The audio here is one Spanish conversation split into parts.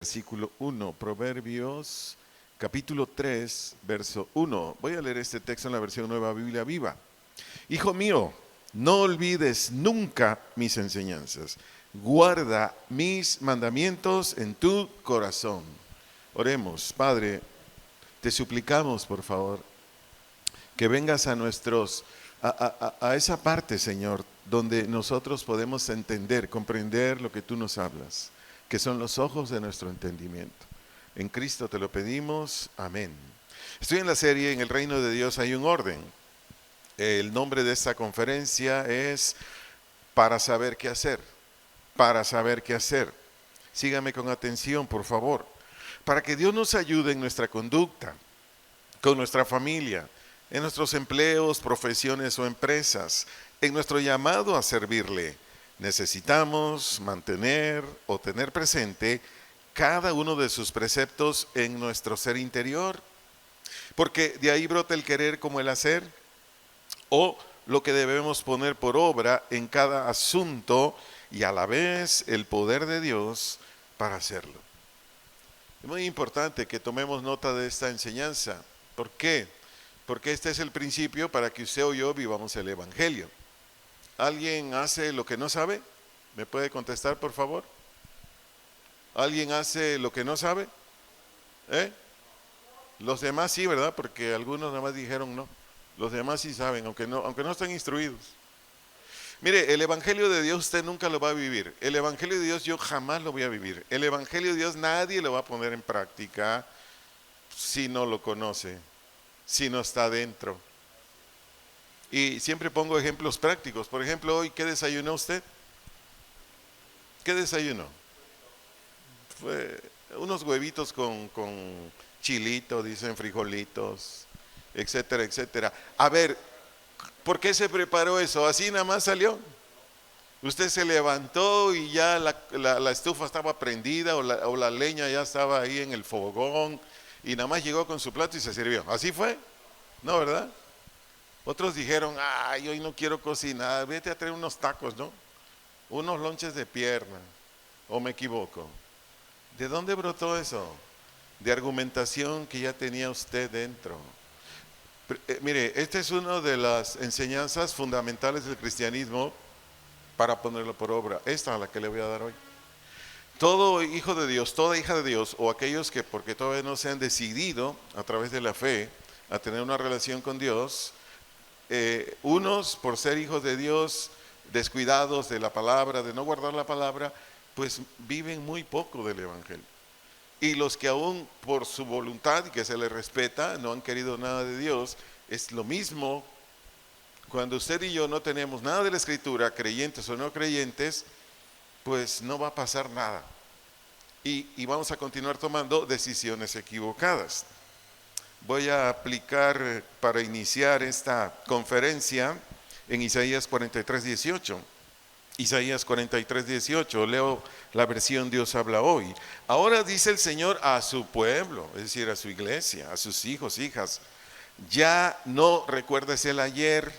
versículo 1. Proverbios capítulo 3, verso 1. Voy a leer este texto en la versión Nueva Biblia Viva. Hijo mío, no olvides nunca mis enseñanzas. Guarda mis mandamientos en tu corazón. Oremos. Padre, te suplicamos, por favor, que vengas a esa parte, Señor, donde nosotros podemos entender, comprender lo que tú nos hablas, que son los ojos de nuestro entendimiento. En Cristo te lo pedimos. Amén. Estoy en la serie En el reino de Dios hay un orden. El nombre de esta conferencia es Para saber qué hacer. Para saber qué hacer. Sígame con atención, por favor. Para que Dios nos ayude en nuestra conducta, con nuestra familia, en nuestros empleos, profesiones o empresas, en nuestro llamado a servirle, necesitamos mantener o tener presente cada uno de sus preceptos en nuestro ser interior, porque de ahí brota el querer como el hacer, o lo que debemos poner por obra en cada asunto y a la vez el poder de Dios para hacerlo. Es muy importante que tomemos nota de esta enseñanza. ¿Por qué? Porque este es el principio para que usted o yo vivamos el Evangelio. ¿Alguien hace lo que no sabe? ¿Me puede contestar, por favor? ¿Alguien hace lo que no sabe? Los demás sí, ¿verdad? Porque algunos nada más dijeron no. Los demás sí saben, aunque no están instruidos. Mire, el Evangelio de Dios usted nunca lo va a vivir. El Evangelio de Dios yo jamás lo voy a vivir. El Evangelio de Dios nadie lo va a poner en práctica si no lo conoce, si no está dentro. Y siempre pongo ejemplos prácticos. Por ejemplo, hoy, ¿qué desayunó usted? ¿Qué desayunó? Fue unos huevitos con chilito, dicen frijolitos, etcétera, etcétera. A ver, ¿por qué se preparó eso? ¿Así nada más salió? Usted se levantó y ya la estufa estaba prendida o la leña ya estaba ahí en el fogón y nada más llegó con su plato y se sirvió. ¿Así fue? No, ¿verdad? Otros dijeron, ay, hoy no quiero cocinar, vete a traer unos tacos, ¿no? Unos lonches de pierna, ¿o me equivoco? ¿De dónde brotó eso? De argumentación que ya tenía usted dentro. Mire, esta es una de las enseñanzas fundamentales del cristianismo para ponerlo por obra. Esta es la que le voy a dar hoy. Todo hijo de Dios, toda hija de Dios, o aquellos que porque todavía no se han decidido a través de la fe a tener una relación con Dios, unos por ser hijos de Dios, descuidados de la palabra, de no guardar la palabra, pues viven muy poco del Evangelio. Y los que aún por su voluntad y que se les respeta, no han querido nada de Dios, es lo mismo. Cuando usted y yo no tenemos nada de la Escritura, creyentes o no creyentes, pues no va a pasar nada. Y vamos a continuar tomando decisiones equivocadas. Voy a aplicar para iniciar esta conferencia en Isaías 43:18. Isaías 43:18, leo la versión Dios habla hoy. Ahora dice el Señor a su pueblo, es decir, a su iglesia, a sus hijos, hijas, ya no recuerdes el ayer,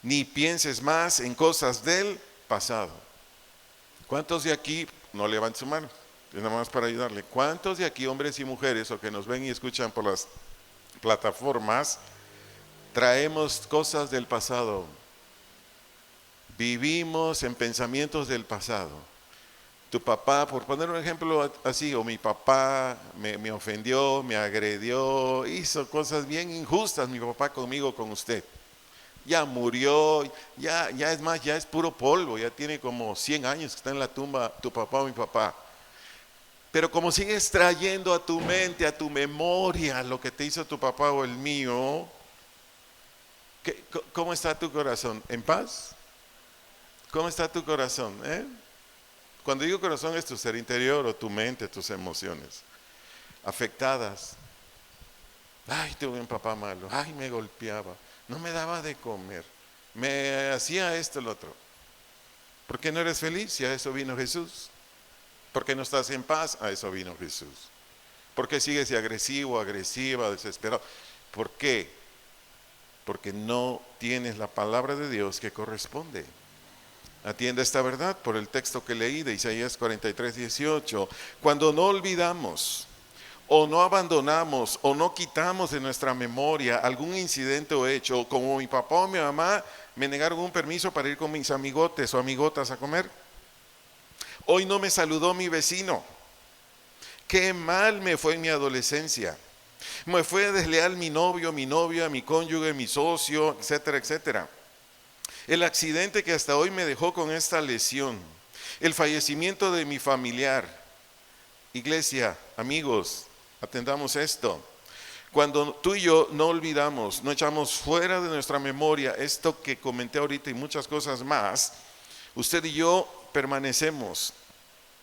ni pienses más en cosas del pasado. ¿Cuántos de aquí, no levanten su mano, es nada más para ayudarle, cuántos de aquí, hombres y mujeres, o que nos ven y escuchan por las plataformas, traemos cosas del pasado? Vivimos en pensamientos del pasado. Tu papá, por poner un ejemplo así, o mi papá me ofendió, me agredió, hizo cosas bien injustas mi papá conmigo, con usted. Ya murió, ya es más, ya es puro polvo, ya tiene como 100 años que está en la tumba tu papá o mi papá. Pero como sigues trayendo a tu mente, a tu memoria lo que te hizo tu papá o el mío, ¿cómo está tu corazón? ¿En paz? ¿Cómo está tu corazón? Cuando digo corazón es tu ser interior o tu mente, tus emociones afectadas. Ay, tuve un papá malo, ay, me golpeaba, no me daba de comer, me hacía esto, lo otro. ¿Por qué no eres feliz? Si a eso vino Jesús. ¿Por qué no estás en paz? A eso vino Jesús. ¿Por qué sigues agresivo, agresiva, desesperado? ¿Por qué? Porque no tienes la palabra de Dios que corresponde. Atienda esta verdad por el texto que leí de Isaías 43:18. Cuando no olvidamos, o no abandonamos, o no quitamos de nuestra memoria algún incidente o hecho, como mi papá o mi mamá me negaron un permiso para ir con mis amigotes o amigotas a comer. Hoy no me saludó mi vecino. Qué mal me fue en mi adolescencia. Me fue desleal mi novio, mi novia, mi cónyuge, mi socio, etcétera, etcétera. El accidente que hasta hoy me dejó con esta lesión. El fallecimiento de mi familiar. Iglesia, amigos, atendamos esto. Cuando tú y yo no olvidamos, no echamos fuera de nuestra memoria esto que comenté ahorita y muchas cosas más, usted y yo permanecemos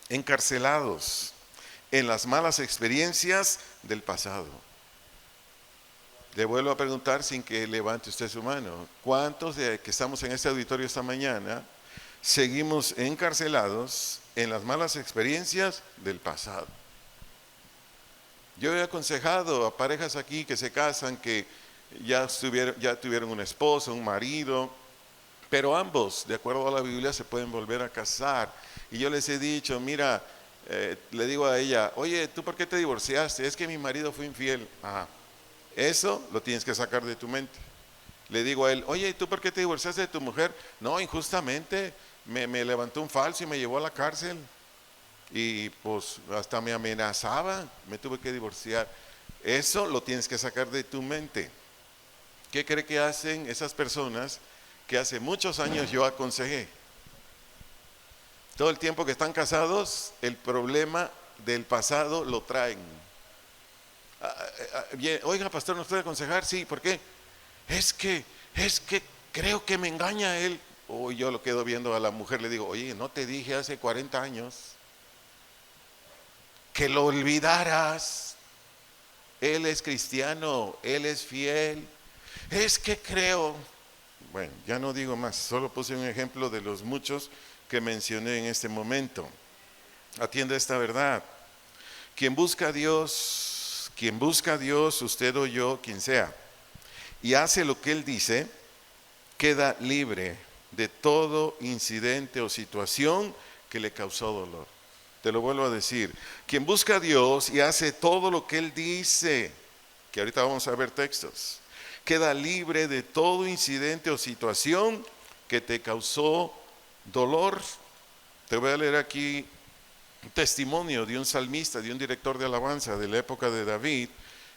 encarcelados en las malas experiencias del pasado. Le vuelvo a preguntar sin que levante usted su mano. ¿Cuántos de que estamos en este auditorio esta mañana seguimos encarcelados en las malas experiencias del pasado? Yo he aconsejado a parejas aquí que se casan, que ya tuvieron una esposa, un marido, pero ambos, de acuerdo a la Biblia, se pueden volver a casar. Y yo les he dicho, mira, le digo a ella, oye, ¿tú por qué te divorciaste? Es que mi marido fue infiel. Ajá. Eso lo tienes que sacar de tu mente. Le digo a él, oye, ¿tú por qué te divorciaste de tu mujer? No, injustamente me levantó un falso y me llevó a la cárcel. Y pues hasta me amenazaba, me tuve que divorciar. Eso lo tienes que sacar de tu mente. ¿Qué cree que hacen esas personas que hace muchos años yo aconsejé? Todo el tiempo que están casados, el problema del pasado lo traen. Oiga, pastor, ¿nos puede aconsejar? Sí, ¿por qué? Es que creo que me engaña él. O yo lo quedo viendo a la mujer, le digo, oye, ¿no te dije hace 40 años que lo olvidaras? Él es cristiano, él es fiel. Es que creo. Bueno, ya no digo más, solo puse un ejemplo de los muchos que mencioné en este momento. Atienda esta verdad. Quien busca a Dios, usted o yo, quien sea, y hace lo que Él dice, queda libre de todo incidente o situación que le causó dolor. Te lo vuelvo a decir, quien busca a Dios y hace todo lo que Él dice, que ahorita vamos a ver textos, queda libre de todo incidente o situación que te causó dolor. Te voy a leer aquí un testimonio de un salmista, de un director de alabanza de la época de David,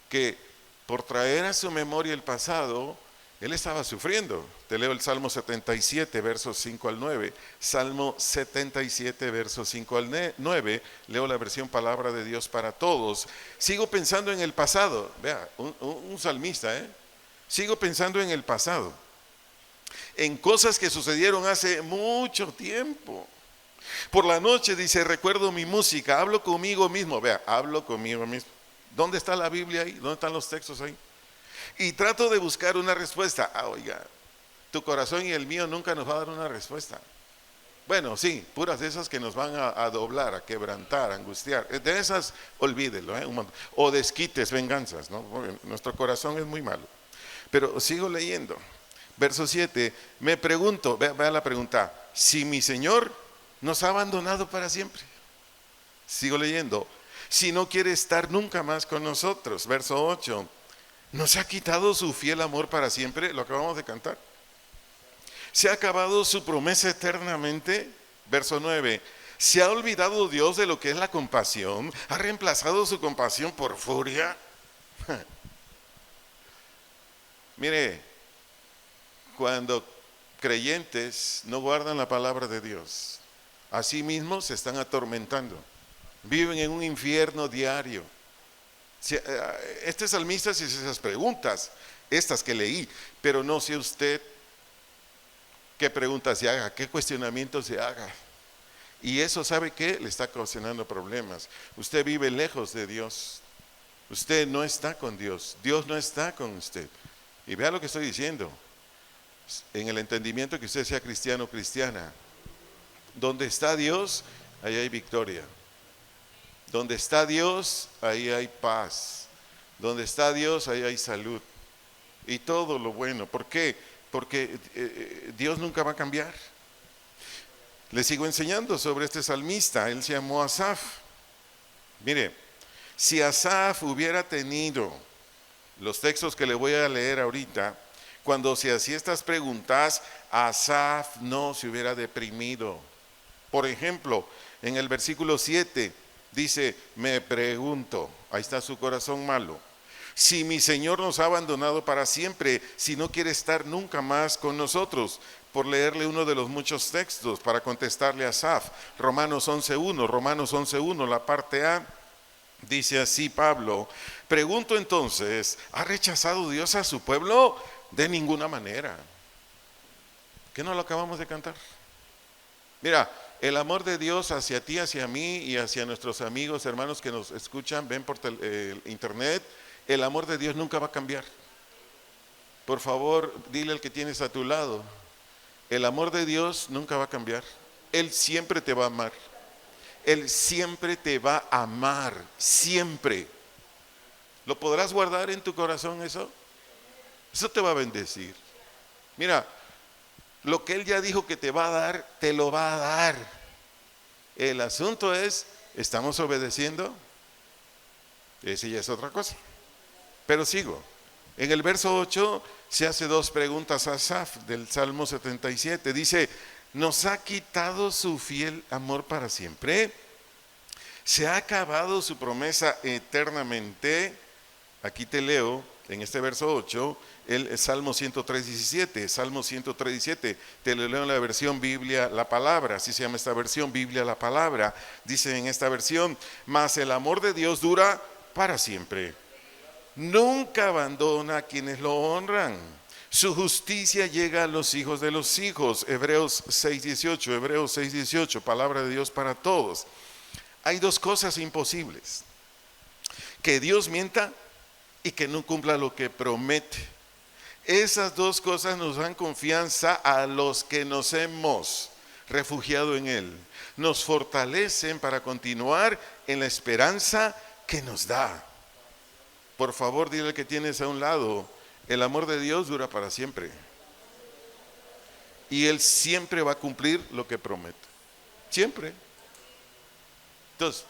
que por traer a su memoria el pasado, él estaba sufriendo. Te leo el Salmo 77, versos 5 al 9. Salmo 77, versos 5 al 9. Leo la versión Palabra de Dios para Todos. Sigo pensando en el pasado. Vea, un salmista, Sigo pensando en el pasado, en cosas que sucedieron hace mucho tiempo. Por la noche, dice, recuerdo mi música, hablo conmigo mismo. Vea, hablo conmigo mismo. ¿Dónde está la Biblia ahí? ¿Dónde están los textos ahí? Y trato de buscar una respuesta. Oiga, tu corazón y el mío nunca nos va a dar una respuesta. Bueno, sí, puras de esas que nos van a doblar, a quebrantar, a angustiar. De esas, olvídelo, o desquites, venganzas, ¿no? Porque nuestro corazón es muy malo. Pero sigo leyendo. Verso 7, me pregunto, vea la pregunta, si mi Señor nos ha abandonado para siempre. Sigo leyendo, si no quiere estar nunca más con nosotros. Verso 8, ¿nos ha quitado su fiel amor para siempre? Lo acabamos de cantar. ¿Se ha acabado su promesa eternamente? Verso 9, ¿se ha olvidado Dios de lo que es la compasión? ¿Ha reemplazado su compasión por furia? Mire, cuando creyentes no guardan la palabra de Dios, así mismo se están atormentando, viven en un infierno diario. Este salmista se hace esas preguntas, estas que leí, pero no sé usted qué preguntas se haga, qué cuestionamientos se haga. Y eso, ¿sabe qué? Le está ocasionando problemas. Usted vive lejos de Dios. Usted no está con Dios. Dios no está con usted. Y vea lo que estoy diciendo. En el entendimiento que usted sea cristiano o cristiana. Donde está Dios, ahí hay victoria. Donde está Dios, ahí hay paz. Donde está Dios, ahí hay salud. Y todo lo bueno. ¿Por qué? Porque Dios nunca va a cambiar. Le sigo enseñando sobre este salmista. Él se llamó Asaf. Mire, si Asaf hubiera tenido los textos que le voy a leer ahorita, cuando se hacía estas preguntas, Asaf no se hubiera deprimido. Por ejemplo, en el versículo 7 dice, me pregunto, ahí está su corazón malo, si mi Señor nos ha abandonado para siempre, si no quiere estar nunca más con nosotros. Por leerle uno de los muchos textos para contestarle a Asaf, Romanos 11.1, la parte A, dice así Pablo, pregunto entonces, ¿ha rechazado Dios a su pueblo? De ninguna manera. ¿Qué no lo acabamos de cantar? Mira, el amor de Dios hacia ti, hacia mí y hacia nuestros amigos, hermanos que nos escuchan, ven por internet, el amor de Dios nunca va a cambiar. Por favor, dile al que tienes a tu lado, el amor de Dios nunca va a cambiar. Él siempre te va a amar. Él siempre te va a amar, siempre. ¿Lo podrás guardar en tu corazón eso? Eso te va a bendecir. Mira, lo que Él ya dijo que te va a dar, te lo va a dar. El asunto es, ¿estamos obedeciendo? Esa ya es otra cosa. Pero sigo. En el verso 8 se hace dos preguntas a Asaf del Salmo 77. Dice, ¿nos ha quitado su fiel amor para siempre? ¿Se ha acabado su promesa eternamente? Aquí te leo, en este verso 8, el Salmo 103.17. Salmo 103.17, te lo leo en la versión Biblia La Palabra, así se llama esta versión, Biblia La Palabra. Dice en esta versión, mas el amor de Dios dura para siempre. Nunca abandona a quienes lo honran. Su justicia llega a los hijos de los hijos. Hebreos 6.18, palabra de Dios para todos. Hay dos cosas imposibles: que Dios mienta y que no cumpla lo que promete. Esas dos cosas nos dan confianza a los que nos hemos refugiado en Él. Nos fortalecen para continuar en la esperanza que nos da. Por favor, dile al que tienes a un lado, el amor de Dios dura para siempre. Y Él siempre va a cumplir lo que promete. Siempre. Entonces,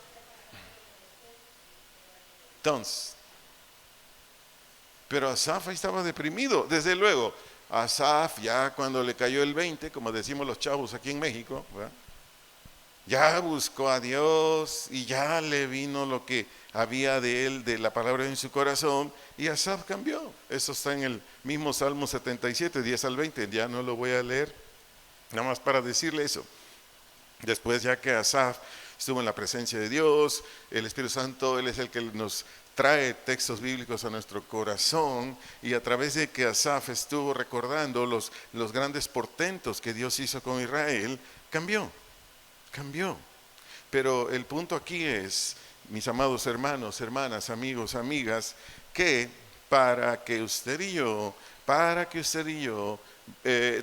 pero Asaf estaba deprimido, desde luego. Asaf ya cuando le cayó el 20, como decimos los chavos aquí en México, ¿verdad? Ya buscó a Dios y ya le vino lo que había de él, de la palabra en su corazón, y Asaf cambió. Eso está en el mismo Salmo 77, 10 al 20, ya no lo voy a leer, nada más para decirle eso. Después, ya que Asaf estuvo en la presencia de Dios, el Espíritu Santo, Él es el que nos trae textos bíblicos a nuestro corazón, y a través de que Asaf estuvo recordando los grandes portentos que Dios hizo con Israel, cambió. Pero el punto aquí es, mis amados hermanos, hermanas, amigos, amigas, que para que usted y yo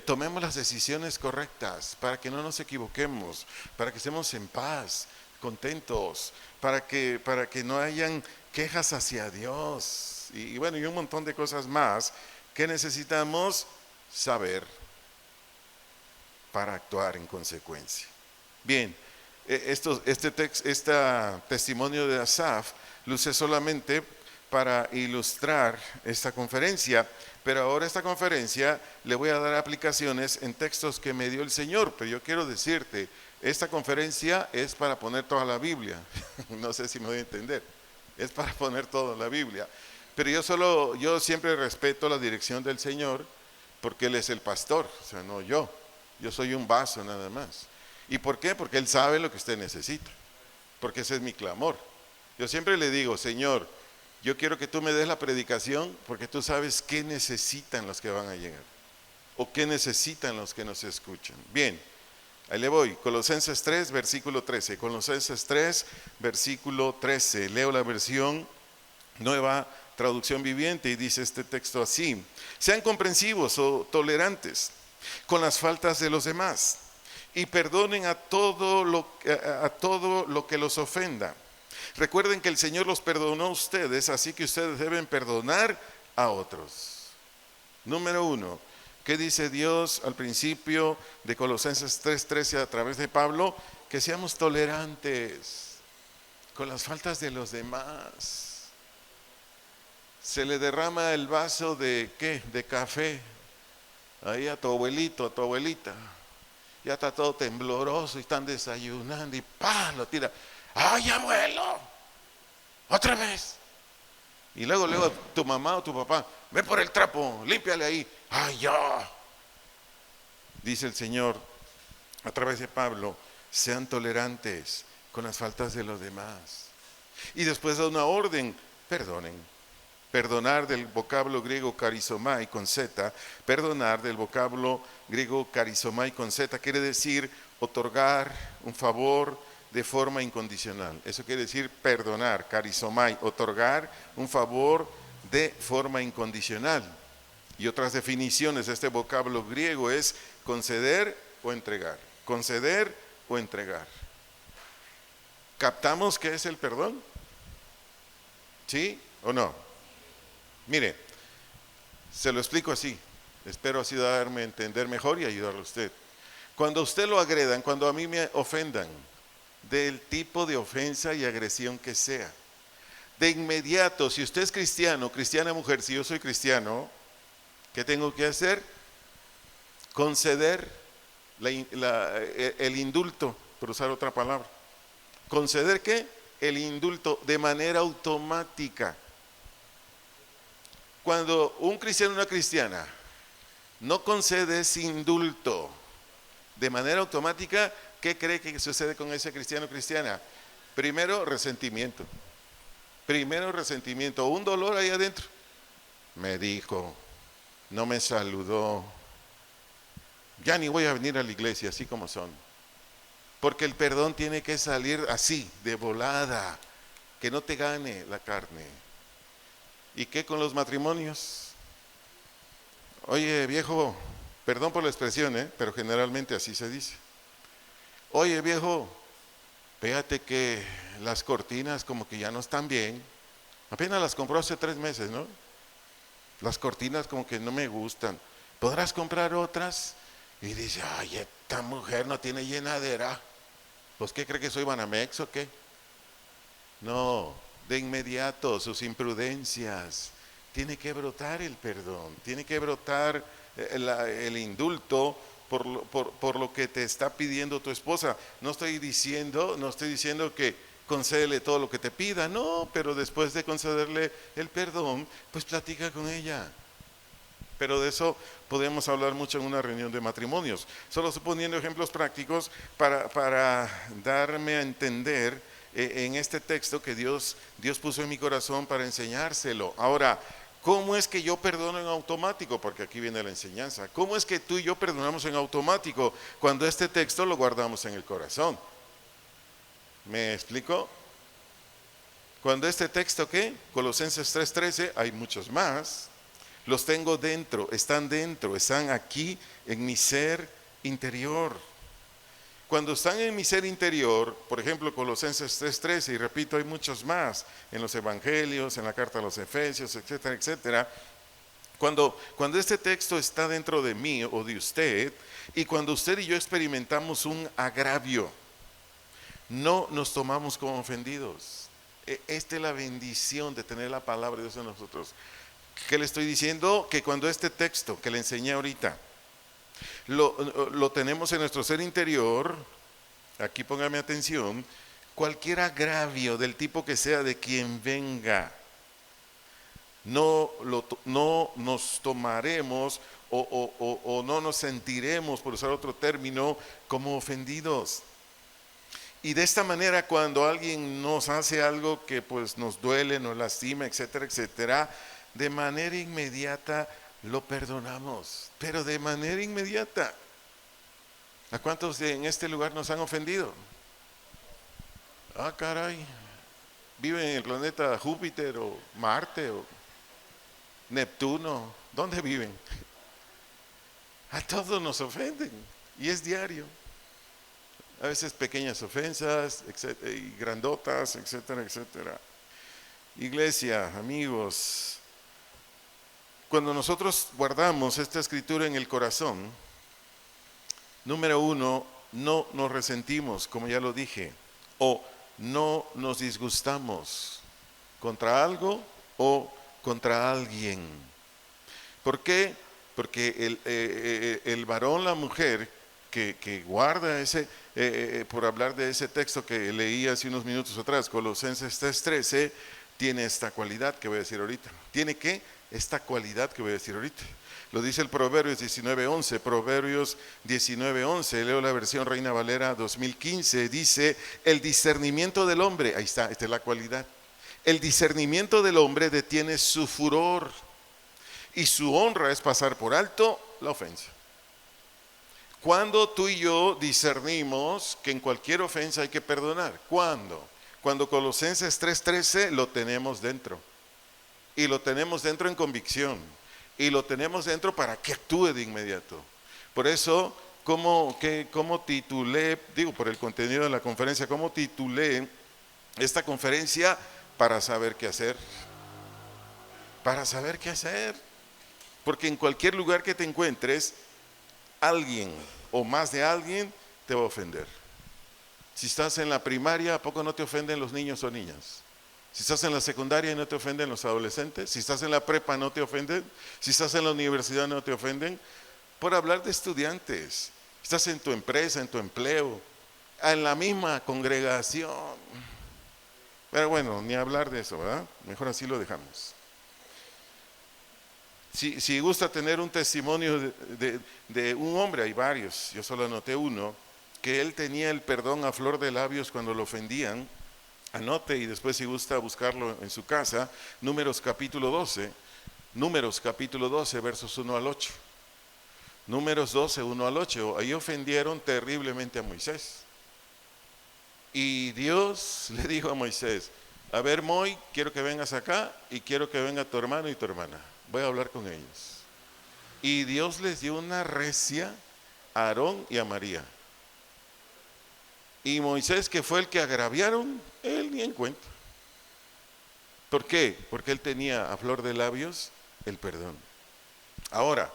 tomemos las decisiones correctas, para que no nos equivoquemos, para que estemos en paz, contentos, para que no hayan quejas hacia Dios, y bueno, y un montón de cosas más que necesitamos saber para actuar en consecuencia. Bien, este testimonio de Asaf lo usé solamente para ilustrar esta conferencia, pero ahora esta conferencia le voy a dar aplicaciones en textos que me dio el Señor. Pero yo quiero decirte, esta conferencia es para poner toda la Biblia. No sé si me voy a entender, es para poner toda la Biblia. Pero yo siempre respeto la dirección del Señor, porque Él es el pastor, o sea, no yo soy un vaso nada más. ¿Y por qué? Porque Él sabe lo que usted necesita, porque ese es mi clamor. Yo siempre le digo, Señor, yo quiero que tú me des la predicación, porque tú sabes qué necesitan los que van a llegar, o qué necesitan los que nos escuchan. Bien, ahí le voy, Colosenses 3, versículo 13. Colosenses 3, versículo 13. Leo la versión Nueva Traducción Viviente, y dice este texto así: sean comprensivos o tolerantes con las faltas de los demás, y perdonen a todo lo que los ofenda. Recuerden que el Señor los perdonó a ustedes, así que ustedes deben perdonar a otros. Número 1, ¿Qué dice Dios al principio de Colosenses 3:13 a través de Pablo? Que seamos tolerantes con las faltas de los demás. Se le derrama el vaso de ¿qué? De café ahí a tu abuelito, a tu abuelita. Ya está todo tembloroso y están desayunando y ¡pam! Lo tira. ¡Ay, abuelo! ¡Otra vez! Y luego tu mamá o tu papá, ve por el trapo, límpiale ahí. ¡Ay, ya! Dice el Señor a través de Pablo, sean tolerantes con las faltas de los demás. Y después da una orden, perdonen. Perdonar del vocablo griego karizomai con Z, perdonar del vocablo griego karizomai con Z quiere decir otorgar un favor de forma incondicional. Eso quiere decir perdonar, karizomai, otorgar un favor de forma incondicional. Y otras definiciones de este vocablo griego es conceder o entregar. Conceder o entregar. ¿Captamos qué es el perdón? ¿Sí o no? Mire, se lo explico así, espero así darme a entender mejor y ayudarle a usted. Cuando a usted lo agredan, cuando a mí me ofendan, del tipo de ofensa y agresión que sea, de inmediato, si usted es cristiano, cristiana mujer, si yo soy cristiano, ¿qué tengo que hacer? Conceder el indulto, por usar otra palabra. ¿Conceder qué? El indulto de manera automática. Cuando un cristiano o una cristiana no concede ese indulto de manera automática, ¿qué cree que sucede con ese cristiano o cristiana? Primero, resentimiento. Primero, resentimiento. Un dolor ahí adentro. Me dijo, no me saludó. Ya ni voy a venir a la iglesia, así como son. Porque el perdón tiene que salir así, de volada. Que no te gane la carne. ¿Y qué con los matrimonios? Oye, viejo, perdón por la expresión, pero generalmente así se dice. Oye, viejo, fíjate que las cortinas como que ya no están bien. Apenas las compró hace 3 meses, ¿no? Las cortinas como que no me gustan. ¿Podrás comprar otras? Y dice, ay, esta mujer no tiene llenadera. Pues, ¿qué cree que soy Banamex o qué? No. De inmediato sus imprudencias, tiene que brotar el perdón, tiene que brotar el indulto por lo que te está pidiendo tu esposa. No estoy diciendo que concédele todo lo que te pida, no, pero después de concederle el perdón, pues platica con ella. Pero de eso podemos hablar mucho en una reunión de matrimonios. Solo suponiendo ejemplos prácticos para darme a entender en este texto que Dios puso en mi corazón para enseñárselo. Ahora, ¿cómo es que yo perdono en automático? Porque aquí viene la enseñanza. ¿Cómo es que tú y yo perdonamos en automático cuando este texto lo guardamos en el corazón? ¿Me explico? Cuando este texto, ¿qué? Colosenses 3:13, hay muchos más. Los tengo dentro, están aquí en mi ser interior. Cuando están en mi ser interior, por ejemplo, Colosenses 3:13, y repito, hay muchos más en los evangelios, en la carta a los Efesios, etcétera, etcétera. Cuando este texto está dentro de mí o de usted, y cuando usted y yo experimentamos un agravio, no nos tomamos como ofendidos. Esta es la bendición de tener la palabra de Dios en nosotros. ¿Qué le estoy diciendo? Que cuando este texto que le enseñé ahorita lo tenemos en nuestro ser interior, aquí póngame atención, cualquier agravio del tipo que sea de quien venga, no nos tomaremos o no nos sentiremos, por usar otro término, como ofendidos. Y de esta manera, cuando alguien nos hace algo que pues nos duele, nos lastima, etcétera, etcétera, de manera inmediata lo perdonamos, pero de manera inmediata. ¿A cuántos en este lugar nos han ofendido? Ah, caray, viven en el planeta Júpiter o Marte o Neptuno. ¿Dónde viven? A todos nos ofenden y es diario. A veces pequeñas ofensas y grandotas, etcétera, etcétera. Iglesia, amigos, Cuando nosotros guardamos esta escritura en el corazón, número uno, no nos resentimos, como ya lo dije, o no nos disgustamos contra algo o contra alguien. ¿Por qué? Porque el varón, la mujer que guarda ese, por hablar de ese texto que leí hace unos minutos atrás, Colosenses 3:13, tiene esta cualidad que voy a decir ahorita. ¿Tiene qué? Esta cualidad que voy a decir ahorita. Lo dice el Proverbios 19:11, Proverbios 19:11, leo la versión Reina Valera 2015, dice, el discernimiento del hombre, ahí está, esta es la cualidad. El discernimiento del hombre detiene su furor y su honra es pasar por alto la ofensa. Cuando tú y yo discernimos que en cualquier ofensa hay que perdonar, ¿cuándo? Cuando Colosenses 3:13 lo tenemos dentro. Y lo tenemos dentro en convicción. Y lo tenemos dentro para que actúe de inmediato. Por eso, ¿cómo titulé, digo por el contenido de la conferencia, cómo titulé esta conferencia? Para saber qué hacer. Para saber qué hacer. Porque en cualquier lugar que te encuentres, alguien o más de alguien te va a ofender. Si estás en la primaria, ¿a poco no te ofenden los niños o niñas? Si estás en la secundaria y no te ofenden los adolescentes, si estás en la prepa no te ofenden, si estás en la universidad no te ofenden, por hablar de estudiantes, estás en tu empresa, en tu empleo, en la misma congregación. Pero bueno, ni hablar de eso, ¿verdad? Mejor así lo dejamos. Si gusta tener un testimonio de un hombre, hay varios, yo solo anoté uno, que él tenía el perdón a flor de labios cuando lo ofendían. Anote y después si gusta buscarlo en su casa, Números capítulo 12, versos 1 al 8. Números 12, 1 al 8, ahí ofendieron terriblemente a Moisés. Y Dios le dijo a Moisés, a ver Moy, quiero que vengas acá y quiero que venga tu hermano y tu hermana. Voy a hablar con ellos. Y Dios les dio una recia a Aarón y a María. Y Moisés, que fue el que agraviaron, él ni en cuenta. ¿Por qué? Porque él tenía a flor de labios el perdón. Ahora,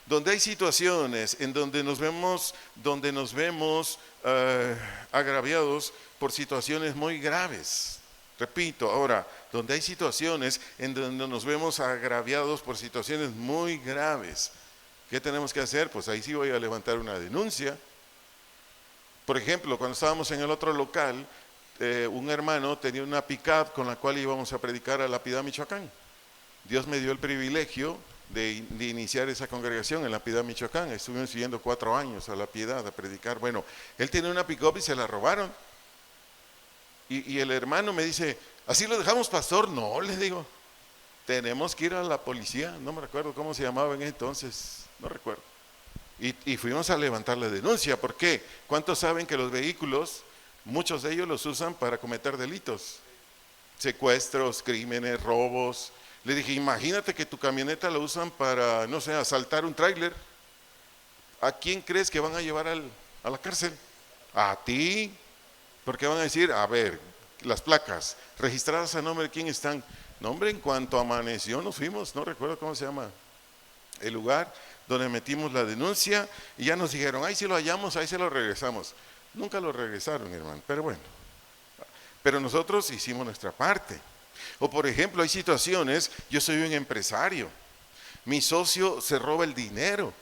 donde hay situaciones en donde nos vemos agraviados por situaciones muy graves. Repito, ahora, donde hay situaciones en donde nos vemos agraviados por situaciones muy graves, ¿qué tenemos que hacer? Pues ahí sí voy a levantar una denuncia. Por ejemplo, cuando estábamos en el otro local, un hermano tenía una pick-up con la cual íbamos a predicar a La Piedad, Michoacán. Dios me dio el privilegio de iniciar esa congregación en La Piedad, Michoacán. Estuvimos siguiendo 4 años a La Piedad a predicar. Bueno, él tenía una pick-up y se la robaron. Y el hermano me dice, ¿así lo dejamos, pastor? No, le digo, tenemos que ir a la policía. No me recuerdo cómo se llamaba en ese entonces, no recuerdo. Y fuimos a levantar la denuncia. ¿Por qué? ¿Cuántos saben que los vehículos, muchos de ellos los usan para cometer delitos? Secuestros, crímenes, robos. Le dije, imagínate que tu camioneta la usan para, no sé, asaltar un tráiler. ¿A quién crees que van a llevar a la cárcel? A ti. Porque van a decir, a ver, las placas registradas a nombre de quién están. No, hombre, en cuanto amaneció nos fuimos, no recuerdo cómo se llama el lugar donde metimos la denuncia y ya nos dijeron, ahí sí lo hallamos, ahí se lo regresamos. Nunca lo regresaron, hermano, pero bueno. Pero nosotros hicimos nuestra parte. O por ejemplo, hay situaciones, yo soy un empresario, mi socio se roba el dinero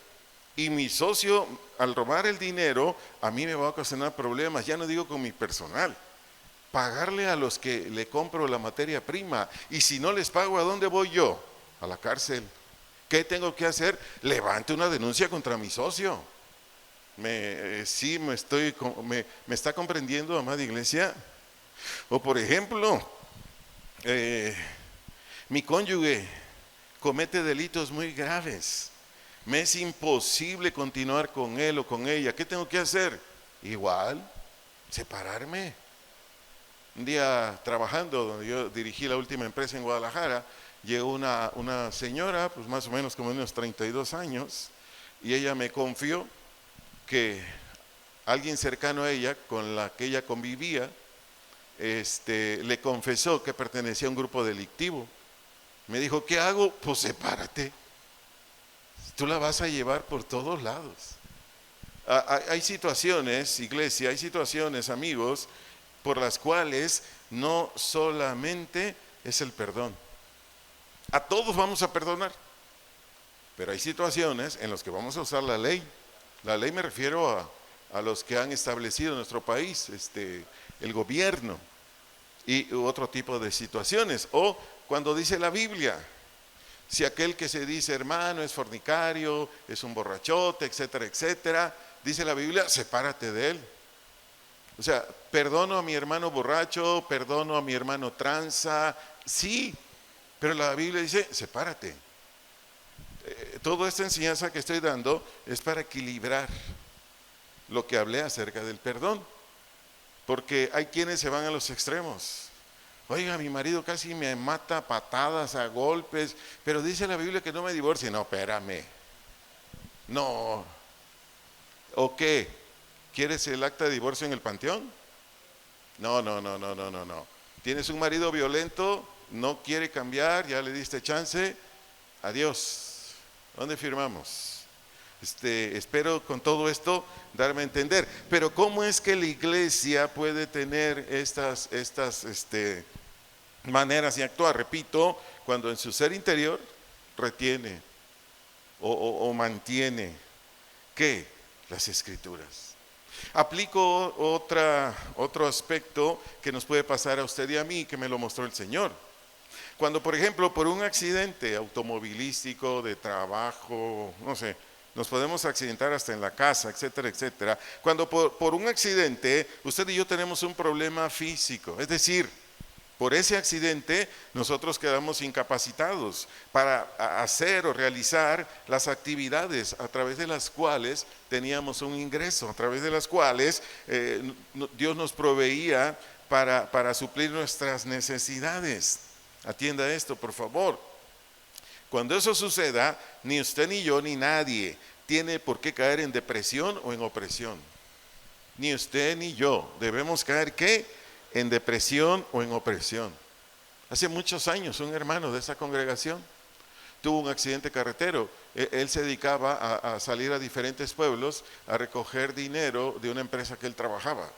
y mi socio al robar el dinero a mí me va a ocasionar problemas, ya no digo con mi personal, pagarle a los que le compro la materia prima y si no les pago, ¿a dónde voy yo? A la cárcel. ¿Qué tengo que hacer? Levante una denuncia contra mi socio. ¿Me está comprendiendo, amada iglesia? O por ejemplo, mi cónyuge comete delitos muy graves. Me es imposible continuar con él o con ella. ¿Qué tengo que hacer? Igual, separarme. Un día trabajando, donde yo dirigí la última empresa en Guadalajara, llegó una señora, pues más o menos como unos 32 años, y ella me confió que alguien cercano a ella, con la que ella convivía, le confesó que pertenecía a un grupo delictivo. Me dijo, ¿qué hago? Pues sepárate. Tú la vas a llevar por todos lados. Hay situaciones, iglesia, hay situaciones, amigos, por las cuales no solamente es el perdón. A todos vamos a perdonar, pero hay situaciones en las que vamos a usar la ley. La ley me refiero a los que han establecido nuestro país, el gobierno y otro tipo de situaciones. O cuando dice la Biblia, si aquel que se dice hermano es fornicario, es un borrachote, etcétera, etcétera, dice la Biblia, sepárate de él. O sea, perdono a mi hermano borracho, perdono a mi hermano tranza, sí, pero la Biblia dice, sepárate. Toda esta enseñanza que estoy dando es para equilibrar lo que hablé acerca del perdón, porque hay quienes se van a los extremos. Oiga, mi marido casi me mata a patadas, a golpes, pero dice la Biblia que no me divorcie. No, espérame. No. ¿O qué? ¿Quieres el acta de divorcio en el panteón? No, no, no, no, no, no, no. ¿Tienes un marido violento? No quiere cambiar, ya le diste chance. Adiós. ¿Dónde firmamos? Espero con todo esto darme a entender. Pero ¿cómo es que la iglesia puede tener estas maneras de actuar? Repito, cuando en su ser interior retiene o mantiene, ¿qué? Las escrituras. Aplico otro aspecto que nos puede pasar a usted y a mí, que me lo mostró el Señor. Cuando, por ejemplo, por un accidente automovilístico, de trabajo, no sé, nos podemos accidentar hasta en la casa, etcétera, etcétera. Cuando por un accidente, usted y yo tenemos un problema físico, es decir, por ese accidente nosotros quedamos incapacitados para hacer o realizar las actividades a través de las cuales teníamos un ingreso, a través de las cuales Dios nos proveía para suplir nuestras necesidades. Atienda esto, por favor. Cuando eso suceda, ni usted ni yo ni nadie tiene por qué caer en depresión o en opresión. Ni usted ni yo debemos caer, ¿qué? En depresión o en opresión. Hace muchos años un hermano de esa congregación tuvo un accidente carretero. Él se dedicaba a salir a diferentes pueblos a recoger dinero de una empresa que él trabajaba.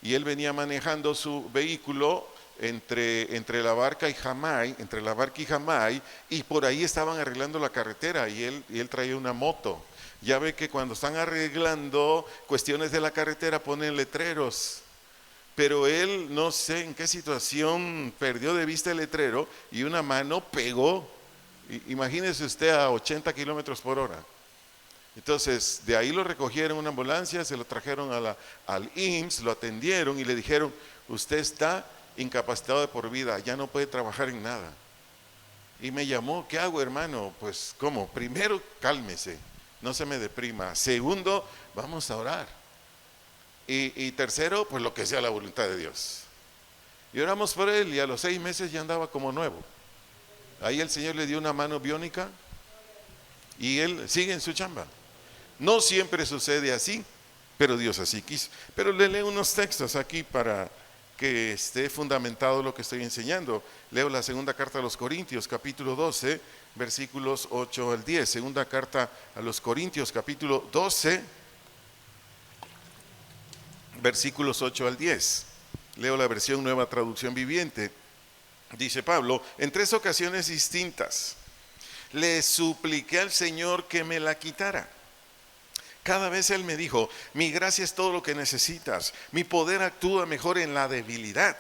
Y él venía manejando su vehículo entre la barca y Jamay, y por ahí estaban arreglando la carretera y él traía una moto. Ya ve que cuando están arreglando cuestiones de la carretera ponen letreros, pero él no sé en qué situación perdió de vista el letrero y una mano pegó, imagínese usted, a 80 kilómetros por hora. Entonces de ahí lo recogieron en una ambulancia, se lo trajeron al IMSS, lo atendieron y le dijeron, usted está incapacitado de por vida, ya no puede trabajar en nada. Y me llamó, ¿qué hago, hermano? Pues, ¿cómo? Primero, cálmese, no se me deprima. Segundo, vamos a orar. Y tercero, pues lo que sea la voluntad de Dios. Y oramos por él y a los 6 meses ya andaba como nuevo. Ahí el Señor le dio una mano biónica y él sigue en su chamba. No siempre sucede así, pero Dios así quiso. Pero le leo unos textos aquí para que esté fundamentado lo que estoy enseñando. Leo la segunda carta a los Corintios, capítulo 12, versículos 8 al 10. Segunda carta a los Corintios, capítulo 12, versículos 8 al 10. Leo la versión Nueva Traducción Viviente. Dice Pablo, en 3 ocasiones distintas le supliqué al Señor que me la quitara. Cada vez Él me dijo, mi gracia es todo lo que necesitas, mi poder actúa mejor en la debilidad.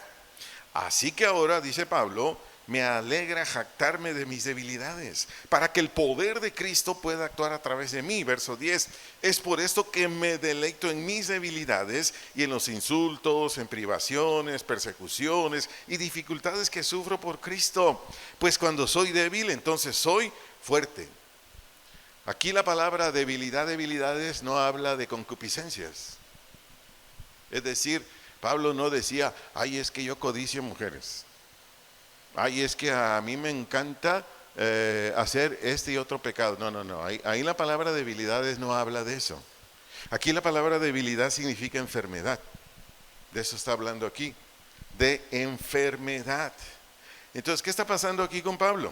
Así que ahora, dice Pablo, me alegra jactarme de mis debilidades, para que el poder de Cristo pueda actuar a través de mí. Verso 10, es por esto que me deleito en mis debilidades y en los insultos, en privaciones, persecuciones y dificultades que sufro por Cristo. Pues cuando soy débil, entonces soy fuerte. Aquí la palabra debilidades no habla de concupiscencias. Es decir, Pablo no decía, ay, es que yo codicio mujeres. Ay, es que a mí me encanta hacer este y otro pecado. No, no, no. Ahí la palabra debilidades no habla de eso. Aquí la palabra debilidad significa enfermedad. De eso está hablando aquí. De enfermedad. Entonces, ¿qué está pasando aquí con Pablo?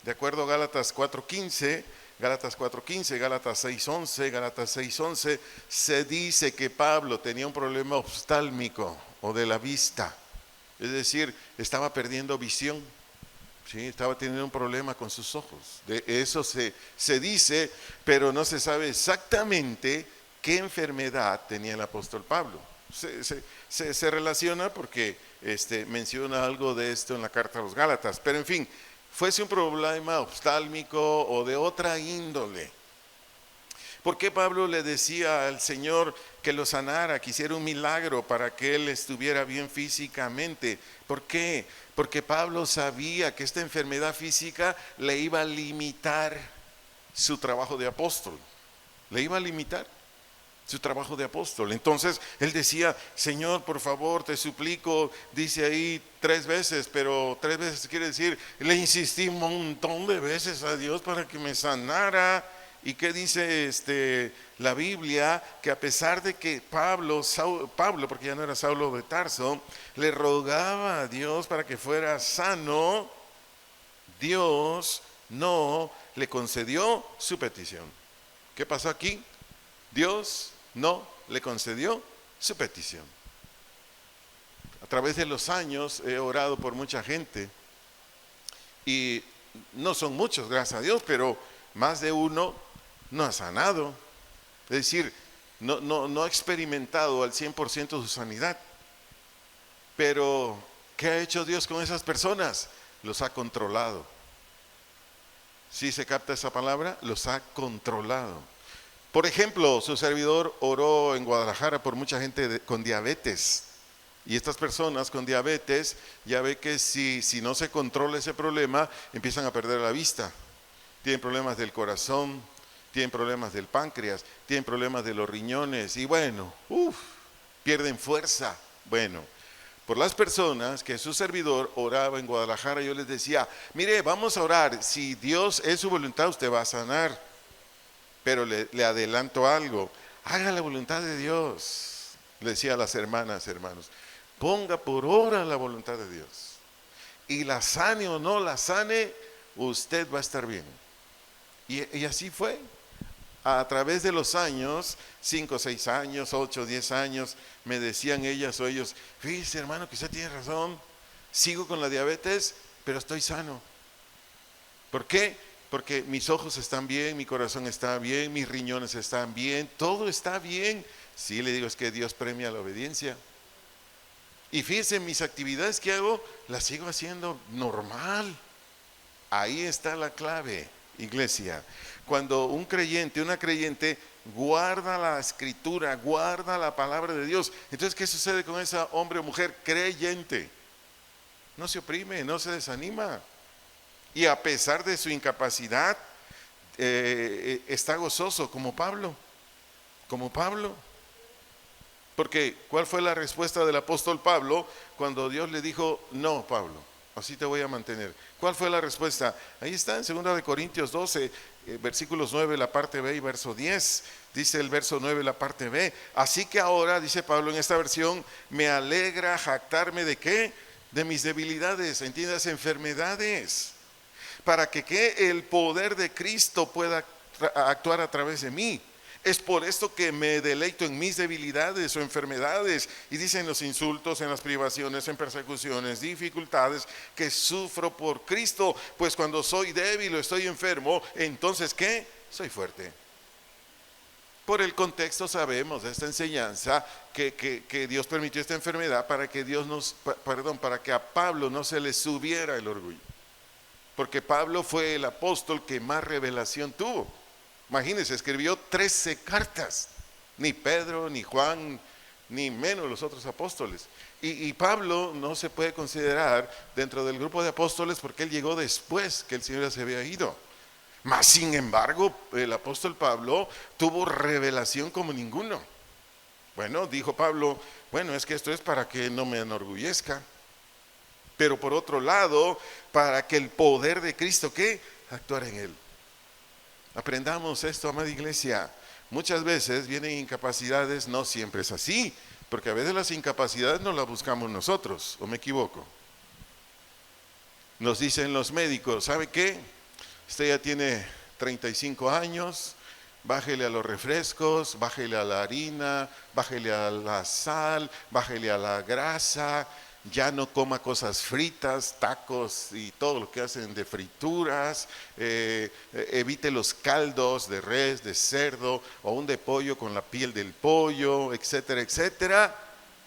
De acuerdo a Gálatas 4:15, Gálatas 4:15, Gálatas 6:11, Gálatas 6:11, se dice que Pablo tenía un problema oftálmico o de la vista. Es decir, estaba perdiendo visión. Sí, estaba teniendo un problema con sus ojos. De eso se dice, pero no se sabe exactamente qué enfermedad tenía el apóstol Pablo. Se relaciona porque menciona algo de esto en la carta a los Gálatas. Pero en fin, fuese un problema oftálmico o de otra índole. ¿Por qué Pablo le decía al Señor que lo sanara, que hiciera un milagro para que él estuviera bien físicamente? ¿Por qué? Porque Pablo sabía que esta enfermedad física le iba a limitar su trabajo de apóstol. Le iba a limitar su trabajo de apóstol. Entonces él decía: Señor, por favor, te suplico. Dice ahí 3 veces, pero 3 veces quiere decir, le insistí un montón de veces a Dios para que me sanara. ¿Y qué dice la Biblia? Que a pesar de que Pablo, porque ya no era Saulo de Tarso, le rogaba a Dios para que fuera sano, Dios no le concedió su petición. ¿Qué pasó aquí? Dios no le concedió su petición. A través de los años he orado por mucha gente y no son muchos, gracias a Dios, pero más de uno no ha sanado. Es decir, no ha experimentado al 100% su sanidad. Pero ¿qué ha hecho Dios con esas personas? Los ha controlado. ¿Sí se capta esa palabra? Los ha controlado. Por ejemplo, su servidor oró en Guadalajara por mucha gente con diabetes. Y estas personas con diabetes, ya ve que si no se controla ese problema, empiezan a perder la vista. Tienen problemas del corazón, tienen problemas del páncreas, tienen problemas de los riñones y bueno, pierden fuerza. Bueno, por las personas que su servidor oraba en Guadalajara, yo les decía: mire, vamos a orar, si Dios es su voluntad, usted va a sanar. Pero le adelanto algo: haga la voluntad de Dios. Le decía a las hermanos, ponga por obra la voluntad de Dios. Y la sane o no la sane, usted va a estar bien. Y así fue. A través de los años, 5, 6 años, 8, 10 años, me decían ellas o ellos: fíjese, hermano, que usted tiene razón, sigo con la diabetes, pero estoy sano. ¿Por qué? Porque mis ojos están bien, mi corazón está bien, mis riñones están bien, todo está bien. Sí, le digo, es que Dios premia la obediencia. Y fíjese, mis actividades que hago, las sigo haciendo normal. Ahí está la clave, iglesia. Cuando un creyente, una creyente guarda la escritura, guarda la palabra de Dios, entonces ¿qué sucede con esa hombre o mujer creyente? No se oprime, no se desanima. Y a pesar de su incapacidad, está gozoso como Pablo. Porque ¿cuál fue la respuesta del apóstol Pablo cuando Dios le dijo: no, Pablo, así te voy a mantener? ¿Cuál fue la respuesta? Ahí está en 2 de Corintios 12, versículos 9, la parte B y verso 10. Dice el verso 9, la parte B: así que ahora, dice Pablo en esta versión, me alegra jactarme ¿de qué? De mis debilidades, entiendas, enfermedades, para que el poder de Cristo pueda actuar a través de mí. Es por esto que me deleito en mis debilidades o enfermedades. Y dicen los insultos, en las privaciones, en persecuciones, dificultades que sufro por Cristo. Pues cuando soy débil o estoy enfermo, entonces ¿qué? Soy fuerte. Por el contexto sabemos de esta enseñanza que Dios permitió esta enfermedad para que para que a Pablo no se le subiera el orgullo. Porque Pablo fue el apóstol que más revelación tuvo. Imagínense, escribió 13 cartas. Ni Pedro, ni Juan, ni menos los otros apóstoles. Y Pablo no se puede considerar dentro del grupo de apóstoles porque él llegó después que el Señor ya se había ido. Mas sin embargo, el apóstol Pablo tuvo revelación como ninguno. Bueno, dijo Pablo: bueno, es que esto es para que no me enorgullezca. Pero por otro lado, para que el poder de Cristo, ¿qué? Actuara en él. Aprendamos esto, amada iglesia. Muchas veces vienen incapacidades, no siempre es así, porque a veces las incapacidades no las buscamos nosotros, ¿o me equivoco? Nos dicen los médicos: ¿sabe qué? Usted ya tiene 35 años, bájele a los refrescos, bájele a la harina, bájele a la sal, bájele a la grasa, ya no coma cosas fritas, tacos y todo lo que hacen de frituras, evite los caldos de res, de cerdo o un de pollo con la piel del pollo, etcétera, etcétera.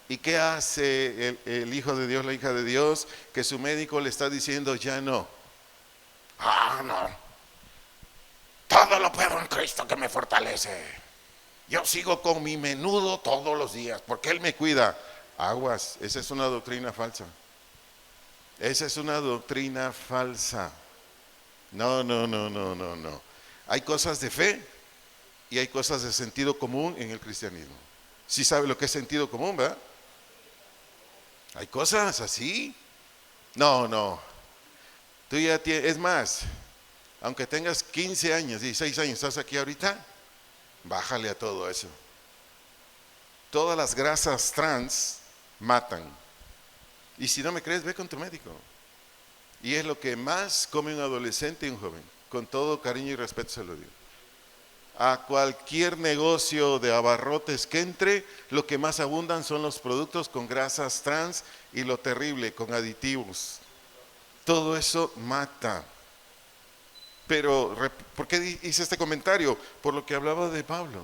¿Y qué hace el Hijo de Dios, la hija de Dios? Que su médico le está diciendo ya no. No, todo lo puedo en Cristo que me fortalece. Yo sigo con mi menudo todos los días porque Él me cuida. Aguas, esa es una doctrina falsa. Esa es una doctrina falsa. No. Hay cosas de fe y hay cosas de sentido común en el cristianismo. ¿Sí sabe lo que es sentido común, verdad? Hay cosas así. No. Tú ya tienes, es más, aunque tengas 15 años, 16 años, estás aquí ahorita, bájale a todo eso. Todas las grasas trans matan. Y si no me crees, ve con tu médico. Y es lo que más come un adolescente y un joven. Con todo cariño y respeto se lo digo. A cualquier negocio de abarrotes que entre, lo que más abundan son los productos con grasas trans y lo terrible, con aditivos. Todo eso mata. Pero, ¿por qué hice este comentario? Por lo que hablaba de Pablo.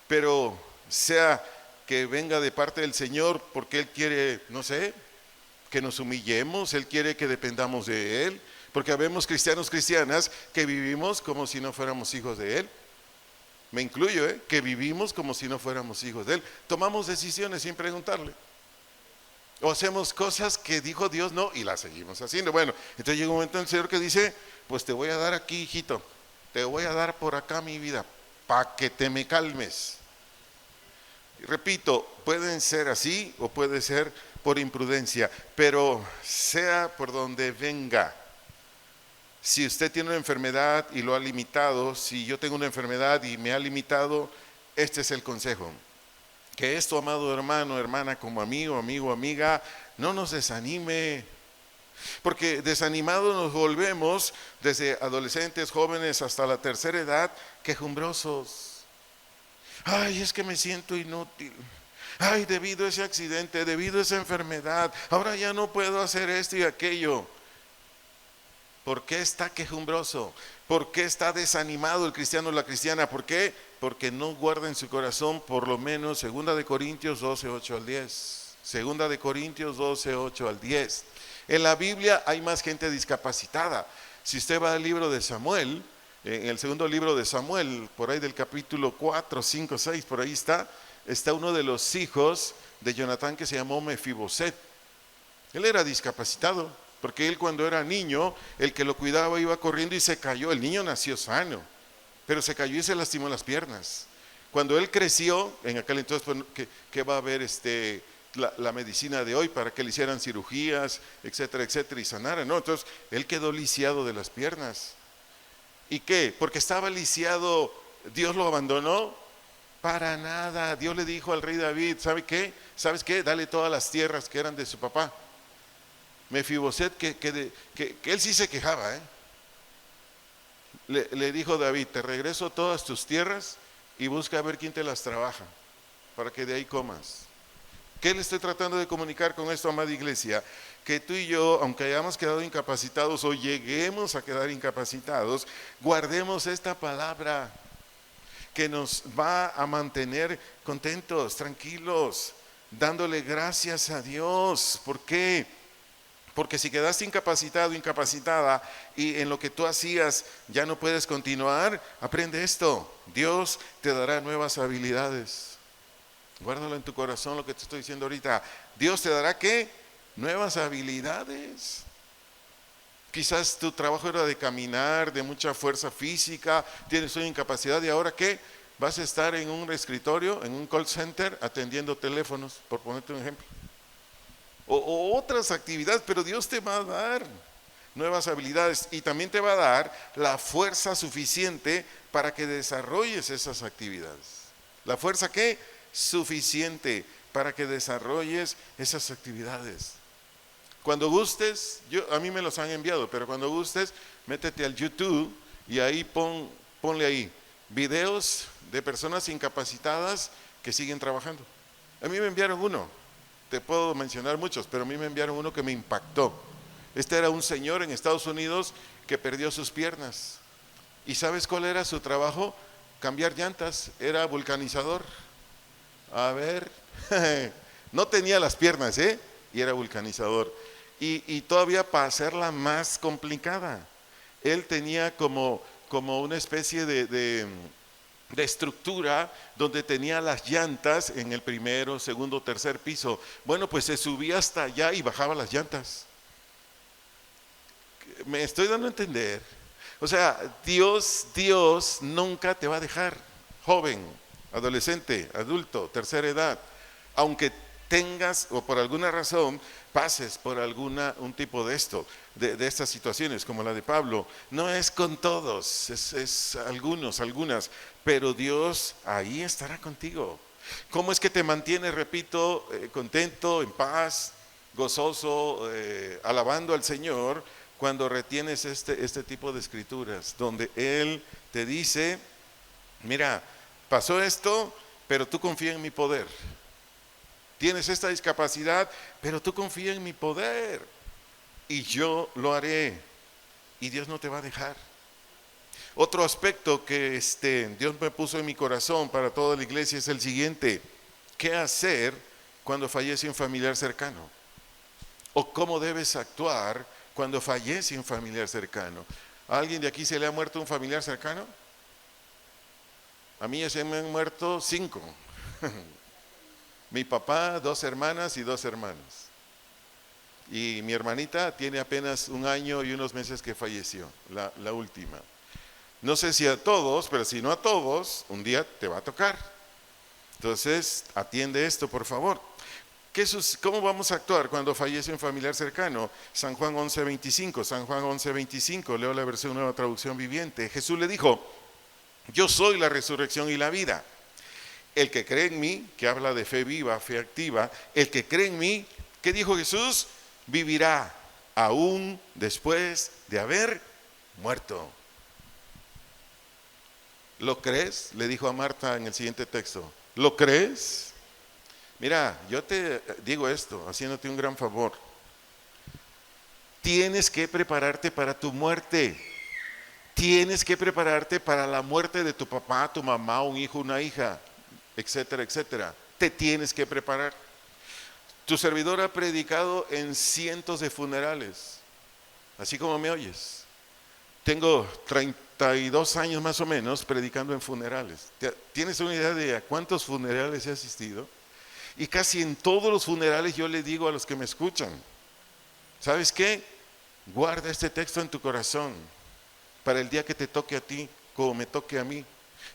Pero sea que venga de parte del Señor porque Él quiere, no sé, que nos humillemos, Él quiere que dependamos de Él, porque habemos cristianos, cristianas que vivimos como si no fuéramos hijos de Él. Me incluyo, que vivimos como si no fuéramos hijos de Él. Tomamos decisiones sin preguntarle. O hacemos cosas que dijo Dios no y las seguimos haciendo. Bueno, entonces llega un momento en el Señor que dice, pues te voy a dar aquí, hijito, te voy a dar por acá mi vida, para que te me calmes. Y repito, pueden ser así o puede ser por imprudencia, pero sea por donde venga. Si usted tiene una enfermedad y lo ha limitado, si yo tengo una enfermedad y me ha limitado, este es el consejo. Que esto, amado hermano, hermana, como amigo, amiga, no nos desanime. Porque desanimados nos volvemos desde adolescentes, jóvenes, hasta la tercera edad, quejumbrosos. Ay, es que me siento inútil. Ay, debido a ese accidente, debido a esa enfermedad, ahora ya no puedo hacer esto y aquello. ¿Por qué está quejumbroso? ¿Por qué está desanimado el cristiano o la cristiana? ¿Por qué? Porque no guarda en su corazón por lo menos 2 Corintios 12, 8 al 10. 2 Corintios 12, 8 al 10. En la Biblia hay más gente discapacitada. Si usted va al libro de Samuel, en el segundo libro de Samuel, por ahí del capítulo 4, 5, 6, por ahí está uno de los hijos de Jonatán que se llamó Mefiboset. Él era discapacitado. Porque él cuando era niño, el que lo cuidaba iba corriendo y se cayó. El niño nació sano, pero se cayó y se lastimó las piernas. Cuando él creció, en aquel entonces, pues, ¿qué va a haber la medicina de hoy para que le hicieran cirugías, etcétera, etcétera, y sanaran? No, entonces él quedó lisiado de las piernas. ¿Y qué? Porque estaba lisiado, ¿Dios lo abandonó? Para nada. Dios le dijo al rey David, ¿sabe qué? ¿Sabes qué? Dale todas las tierras que eran de su papá. Mefiboset, que él sí se quejaba, le dijo David, te regreso todas tus tierras y busca a ver quién te las trabaja, para que de ahí comas. ¿Qué le estoy tratando de comunicar con esto, amada iglesia? Que tú y yo, aunque hayamos quedado incapacitados o lleguemos a quedar incapacitados, guardemos esta palabra que nos va a mantener contentos, tranquilos, dándole gracias a Dios. ¿Por qué? Porque si quedaste incapacitado, incapacitada y en lo que tú hacías ya no puedes continuar, aprende esto. Dios te dará nuevas habilidades. Guárdalo en tu corazón lo que te estoy diciendo ahorita. Dios te dará ¿qué? Nuevas habilidades. Quizás tu trabajo era de caminar, de mucha fuerza física, tienes una incapacidad y ahora ¿qué? Vas a estar en un escritorio, en un call center atendiendo teléfonos, por ponerte un ejemplo. O otras actividades, pero Dios te va a dar nuevas habilidades y también te va a dar la fuerza suficiente para que desarrolles esas actividades. ¿La fuerza qué? Suficiente para que desarrolles esas actividades. Cuando gustes, a mí me los han enviado, pero cuando gustes, métete al YouTube y ahí ponle ahí videos de personas incapacitadas que siguen trabajando. A mí me enviaron uno, te puedo mencionar muchos, pero a mí me enviaron uno que me impactó. Este era un señor en Estados Unidos que perdió sus piernas. ¿Y sabes cuál era su trabajo? Cambiar llantas, era vulcanizador. A ver, no tenía las piernas, y era vulcanizador. Y todavía para hacerla más complicada, él tenía como una especie de estructura donde tenía las llantas en el primero, segundo, tercer piso. Bueno, pues se subía hasta allá y bajaba las llantas. Me estoy dando a entender. O sea, Dios nunca te va a dejar, joven, adolescente, adulto, tercera edad, aunque tengas o por alguna razón pases por un tipo de de estas situaciones como la de Pablo. No es con todos, es algunas, pero Dios ahí estará contigo. ¿Cómo es que te mantiene, repito, contento, en paz, gozoso, alabando al Señor cuando retienes este tipo de escrituras, donde Él te dice, mira, pasó esto, pero tú confía en mi poder. Tienes esta discapacidad, pero tú confía en mi poder y yo lo haré, y Dios no te va a dejar. Otro aspecto que Dios me puso en mi corazón para toda la iglesia es el siguiente: ¿qué hacer cuando fallece un familiar cercano? ¿O cómo debes actuar cuando fallece un familiar cercano? ¿A alguien de aquí se le ha muerto un familiar cercano? A mí ya se me han muerto 5. Mi papá, 2 hermanas y 2 hermanos. Y mi hermanita tiene apenas 1 año y unos meses que falleció, la última. No sé si a todos, pero si no a todos, un día te va a tocar. Entonces, atiende esto, por favor. ¿Cómo vamos a actuar cuando fallece un familiar cercano? San Juan 11:25, leo la versión Nueva Traducción Viviente. Jesús le dijo, yo soy la resurrección y la vida. El que cree en mí, que habla de fe viva, fe activa, el que cree en mí, ¿qué dijo Jesús? Vivirá aún después de haber muerto. ¿Lo crees? Le dijo a Marta en el siguiente texto. ¿Lo crees? Mira, yo te digo esto, haciéndote un gran favor. Tienes que prepararte para tu muerte. Tienes que prepararte para la muerte de tu papá, tu mamá, un hijo, una hija, etcétera, etcétera. Te tienes que preparar. Tu servidor ha predicado en cientos de funerales, así como me oyes. Tengo 32 años más o menos predicando en funerales. ¿Tienes una idea de a cuántos funerales he asistido? Y casi en todos los funerales yo le digo a los que me escuchan, ¿sabes qué? Guarda este texto en tu corazón para el día que te toque a ti, como me toque a mí.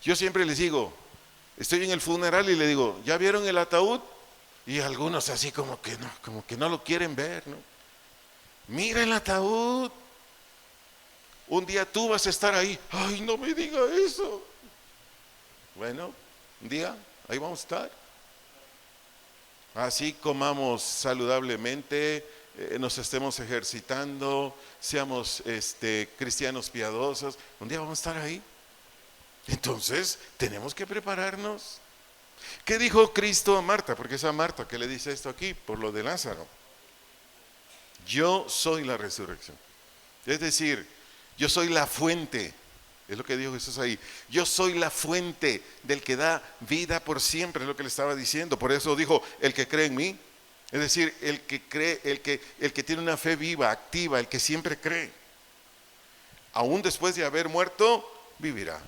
Yo siempre les digo, estoy en el funeral y le digo, ¿ya vieron el ataúd? Y algunos así como que no lo quieren ver, ¿no? Mira el ataúd. Un día tú vas a estar ahí. Ay, no me diga eso. Bueno, un día ahí vamos a estar. Así comamos saludablemente, nos estemos ejercitando, seamos cristianos piadosos. Un día vamos a estar ahí. Entonces tenemos que prepararnos. ¿Qué dijo Cristo a Marta? Porque es a Marta que le dice esto aquí, por lo de Lázaro. Yo soy la resurrección. Es decir, yo soy la fuente. Es lo que dijo Jesús ahí. Yo soy la fuente del que da vida por siempre, es lo que le estaba diciendo. Por eso dijo, el que cree en mí. Es decir, el que cree, el que tiene una fe viva, activa, el que siempre cree. Aún después de haber muerto, vivirá.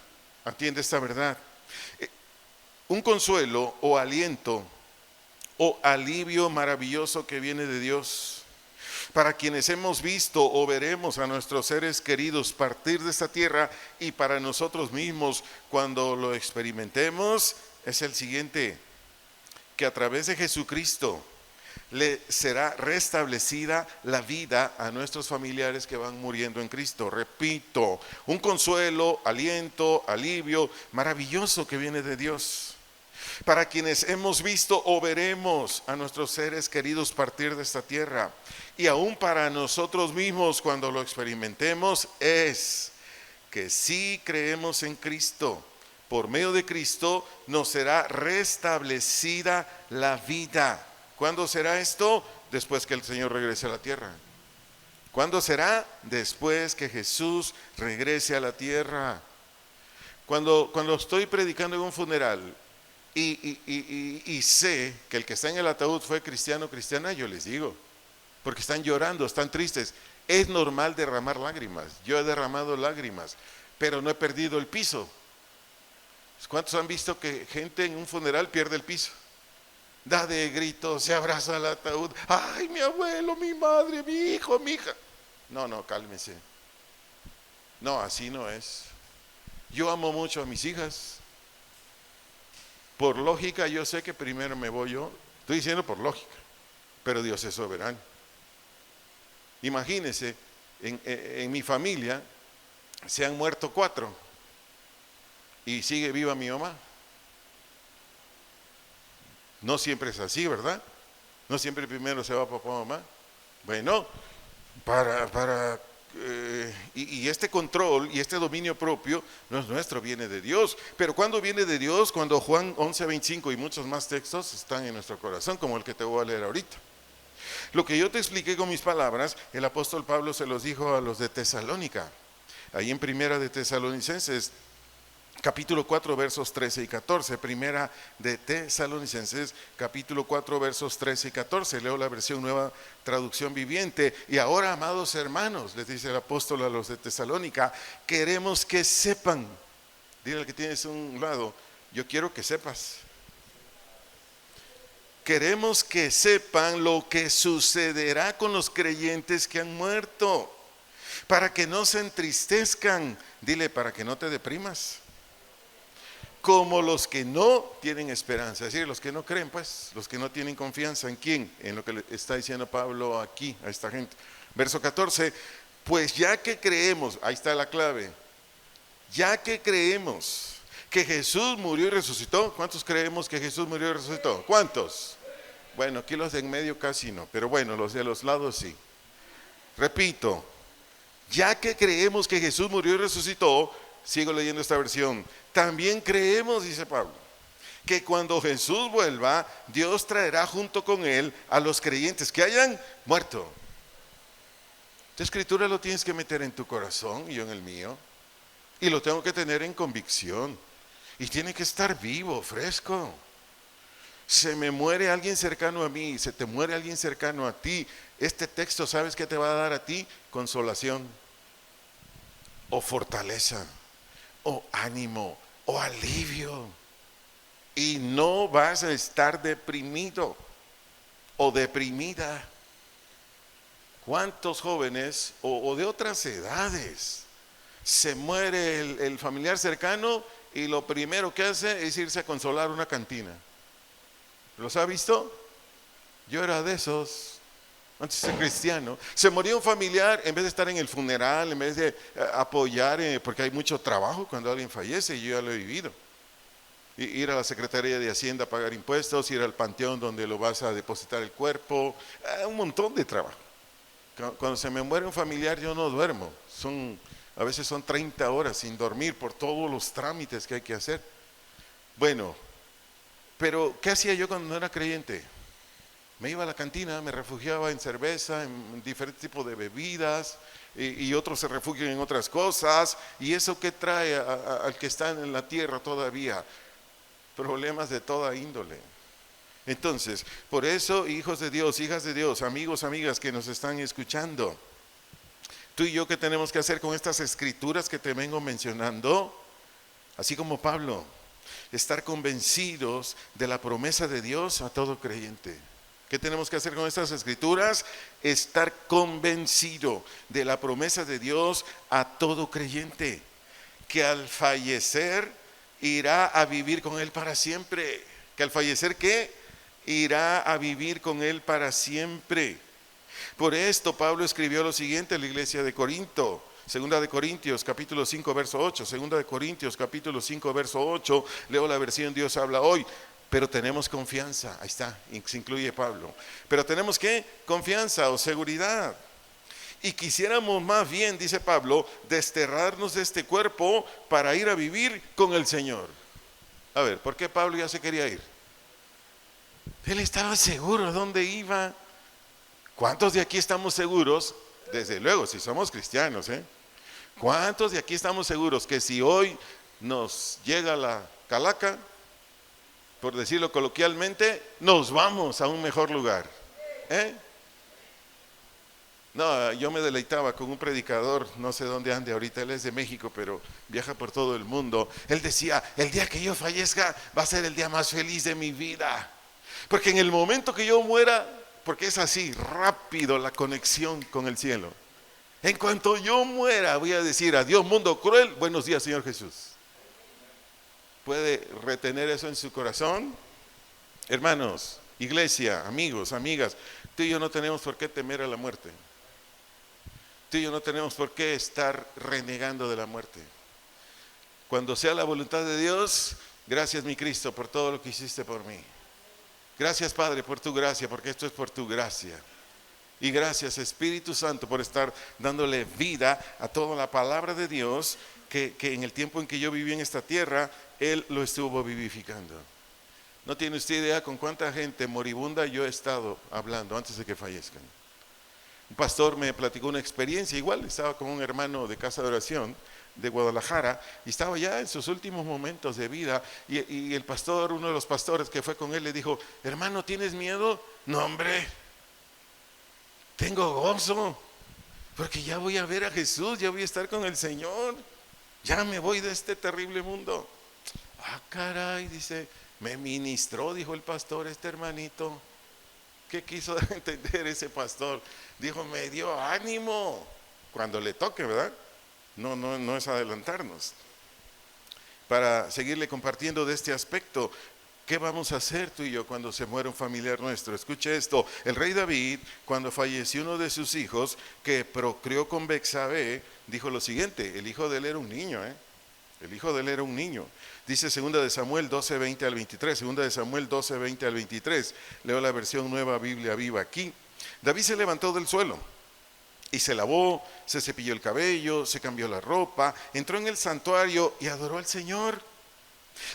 Atiende esta verdad. Un consuelo o aliento o alivio maravilloso que viene de Dios para quienes hemos visto o veremos a nuestros seres queridos partir de esta tierra, y para nosotros mismos cuando lo experimentemos, es el siguiente: que a través de Jesucristo le será restablecida la vida a nuestros familiares que van muriendo en Cristo. Repito, un consuelo, aliento, alivio maravilloso que viene de Dios. para quienes hemos visto o veremos a nuestros seres queridos partir de esta tierra, y aún para nosotros mismos cuando lo experimentemos, es que si creemos en Cristo, por medio de Cristo nos será restablecida la vida. ¿Cuándo será esto? Después que el Señor regrese a la tierra. ¿Cuándo será? Después que Jesús regrese a la tierra. Cuando estoy predicando en un funeral y sé que el que está en el ataúd fue cristiano o cristiana, yo les digo, porque están llorando, están tristes. Es normal derramar lágrimas. Yo he derramado lágrimas, pero no he perdido el piso. ¿Cuántos han visto que gente en un funeral pierde el piso? Da de gritos, se abraza al ataúd. Ay, mi abuelo, mi madre, mi hijo, mi hija. No, cálmese. No, así no es. Yo amo mucho a mis hijas. Por lógica, yo sé que primero me voy yo. Estoy diciendo por lógica, pero Dios es soberano. Imagínense, en mi familia se han muerto 4 y sigue viva mi mamá. No siempre es así, ¿verdad? No siempre primero se va papá o mamá. Bueno, y este control y este dominio propio no es nuestro, viene de Dios. Pero ¿cuándo viene de Dios? Cuando Juan 11:25 y muchos más textos están en nuestro corazón, como el que te voy a leer ahorita. Lo que yo te expliqué con mis palabras, el apóstol Pablo se los dijo a los de Tesalónica. Ahí en Primera de Tesalonicenses, capítulo 4, versos 13 y 14. Primera de Tesalonicenses, capítulo 4, versos 13 y 14. Leo la versión Nueva Traducción Viviente. Y ahora, amados hermanos, les dice el apóstol a los de Tesalónica, queremos que sepan. Dile al que tienes a un lado, yo quiero que sepas. Queremos que sepan lo que sucederá con los creyentes que han muerto, para que no se entristezcan. Dile, para que no te deprimas, como los que no tienen esperanza. Es decir, los que no creen, pues, los que no tienen confianza. ¿En quién? En lo que le está diciendo Pablo aquí a esta gente. Verso 14, pues ya que creemos, ahí está la clave, ya que creemos que Jesús murió y resucitó. ¿Cuántos creemos que Jesús murió y resucitó? ¿Cuántos? Bueno, aquí los de en medio casi no, pero bueno, los de los lados sí. Repito, ya que creemos que Jesús murió y resucitó, sigo leyendo esta versión, también creemos, dice Pablo, que cuando Jesús vuelva, Dios traerá junto con él a los creyentes que hayan muerto. Esta escritura lo tienes que meter en tu corazón y yo en el mío, y lo tengo que tener en convicción, y tiene que estar vivo, fresco. Se me muere alguien cercano a mí, se te muere alguien cercano a ti. Este texto, ¿sabes qué te va a dar a ti? Consolación, o fortaleza, o ánimo, o alivio. Y no vas a estar deprimido o deprimida. ¿Cuántos jóvenes o de otras edades se muere el familiar cercano y lo primero que hace es irse a consolar a una cantina? ¿Los ha visto? Yo era de esos, antes de ser cristiano. Se moría un familiar, en vez de estar en el funeral, en vez de apoyar, porque hay mucho trabajo cuando alguien fallece, y yo ya lo he vivido. Ir a la Secretaría de Hacienda a pagar impuestos, ir al panteón donde lo vas a depositar el cuerpo, un montón de trabajo. Cuando se me muere un familiar yo no duermo, a veces son 30 horas sin dormir por todos los trámites que hay que hacer. Bueno, pero ¿qué hacía yo cuando no era creyente? Me iba a la cantina, me refugiaba en cerveza, en diferentes tipos de bebidas, y otros se refugian en otras cosas. ¿Y eso qué trae al que está en la tierra todavía? Problemas de toda índole. Entonces, por eso, hijos de Dios, hijas de Dios, amigos, amigas que nos están escuchando, tú y yo, ¿qué tenemos que hacer con estas escrituras que te vengo mencionando? Así como Pablo, estar convencidos de la promesa de Dios a todo creyente. ¿Qué tenemos que hacer con estas escrituras? Estar convencido de la promesa de Dios a todo creyente, que al fallecer irá a vivir con Él para siempre. ¿Que al fallecer qué? Irá a vivir con Él para siempre. Por esto Pablo escribió lo siguiente a la iglesia de Corinto. Segunda de Corintios capítulo 5 verso 8. Segunda de Corintios capítulo 5 verso 8. Leo la versión Dios habla hoy. pero tenemos confianza. Ahí está, se incluye Pablo. Pero tenemos ¿qué? Confianza o seguridad. Y quisiéramos más bien, dice Pablo, desterrarnos de este cuerpo para ir a vivir con el Señor. A ver, ¿por qué Pablo ya se quería ir? Él estaba seguro de dónde iba. ¿Cuántos de aquí estamos seguros? Desde luego, si somos cristianos, ¿cuántos de aquí estamos seguros que si hoy nos llega la calaca, por decirlo coloquialmente, nos vamos a un mejor lugar? No, yo me deleitaba con un predicador, no sé dónde ande ahorita, él es de México, pero viaja por todo el mundo. Él decía, el día que yo fallezca va a ser el día más feliz de mi vida. Porque en el momento que yo muera, porque es así, rápido la conexión con el cielo. En cuanto yo muera, voy a decir, adiós mundo cruel, buenos días Señor Jesús. ¿Puede retener eso en su corazón? Hermanos, iglesia, amigos, amigas, tú y yo no tenemos por qué temer a la muerte. Tú y yo no tenemos por qué estar renegando de la muerte. Cuando sea la voluntad de Dios, gracias mi Cristo por todo lo que hiciste por mí. Gracias Padre por tu gracia, porque esto es por tu gracia. Y gracias Espíritu Santo por estar dándole vida a toda la palabra de Dios que en el tiempo en que yo viví en esta tierra, Él lo estuvo vivificando. No tiene usted idea con cuánta gente moribunda yo he estado hablando antes de que fallezcan. Un pastor me platicó una experiencia, igual estaba con un hermano de casa de oración de Guadalajara y estaba ya en sus últimos momentos de vida y el pastor, uno de los pastores que fue con él le dijo, hermano, ¿tienes miedo? No, hombre, tengo gozo, porque ya voy a ver a Jesús, ya voy a estar con el Señor, ya me voy de este terrible mundo. Ah, caray, dice, me ministró, dijo el pastor, este hermanito. ¿Qué quiso entender ese pastor? Dijo, me dio ánimo cuando le toque, ¿verdad? No es adelantarnos. Para seguirle compartiendo de este aspecto, ¿qué vamos a hacer tú y yo cuando se muere un familiar nuestro? Escuche esto, el rey David, cuando falleció uno de sus hijos, que procreó con Betsabé, dijo lo siguiente, el hijo de él era un niño, El hijo de él era un niño. Dice 2 de Samuel 12, 20 al 23. 2 de Samuel 12, 20 al 23. Leo la versión Nueva Biblia Viva aquí. David se levantó del suelo y se lavó, se cepilló el cabello, se cambió la ropa, entró en el santuario y adoró al Señor.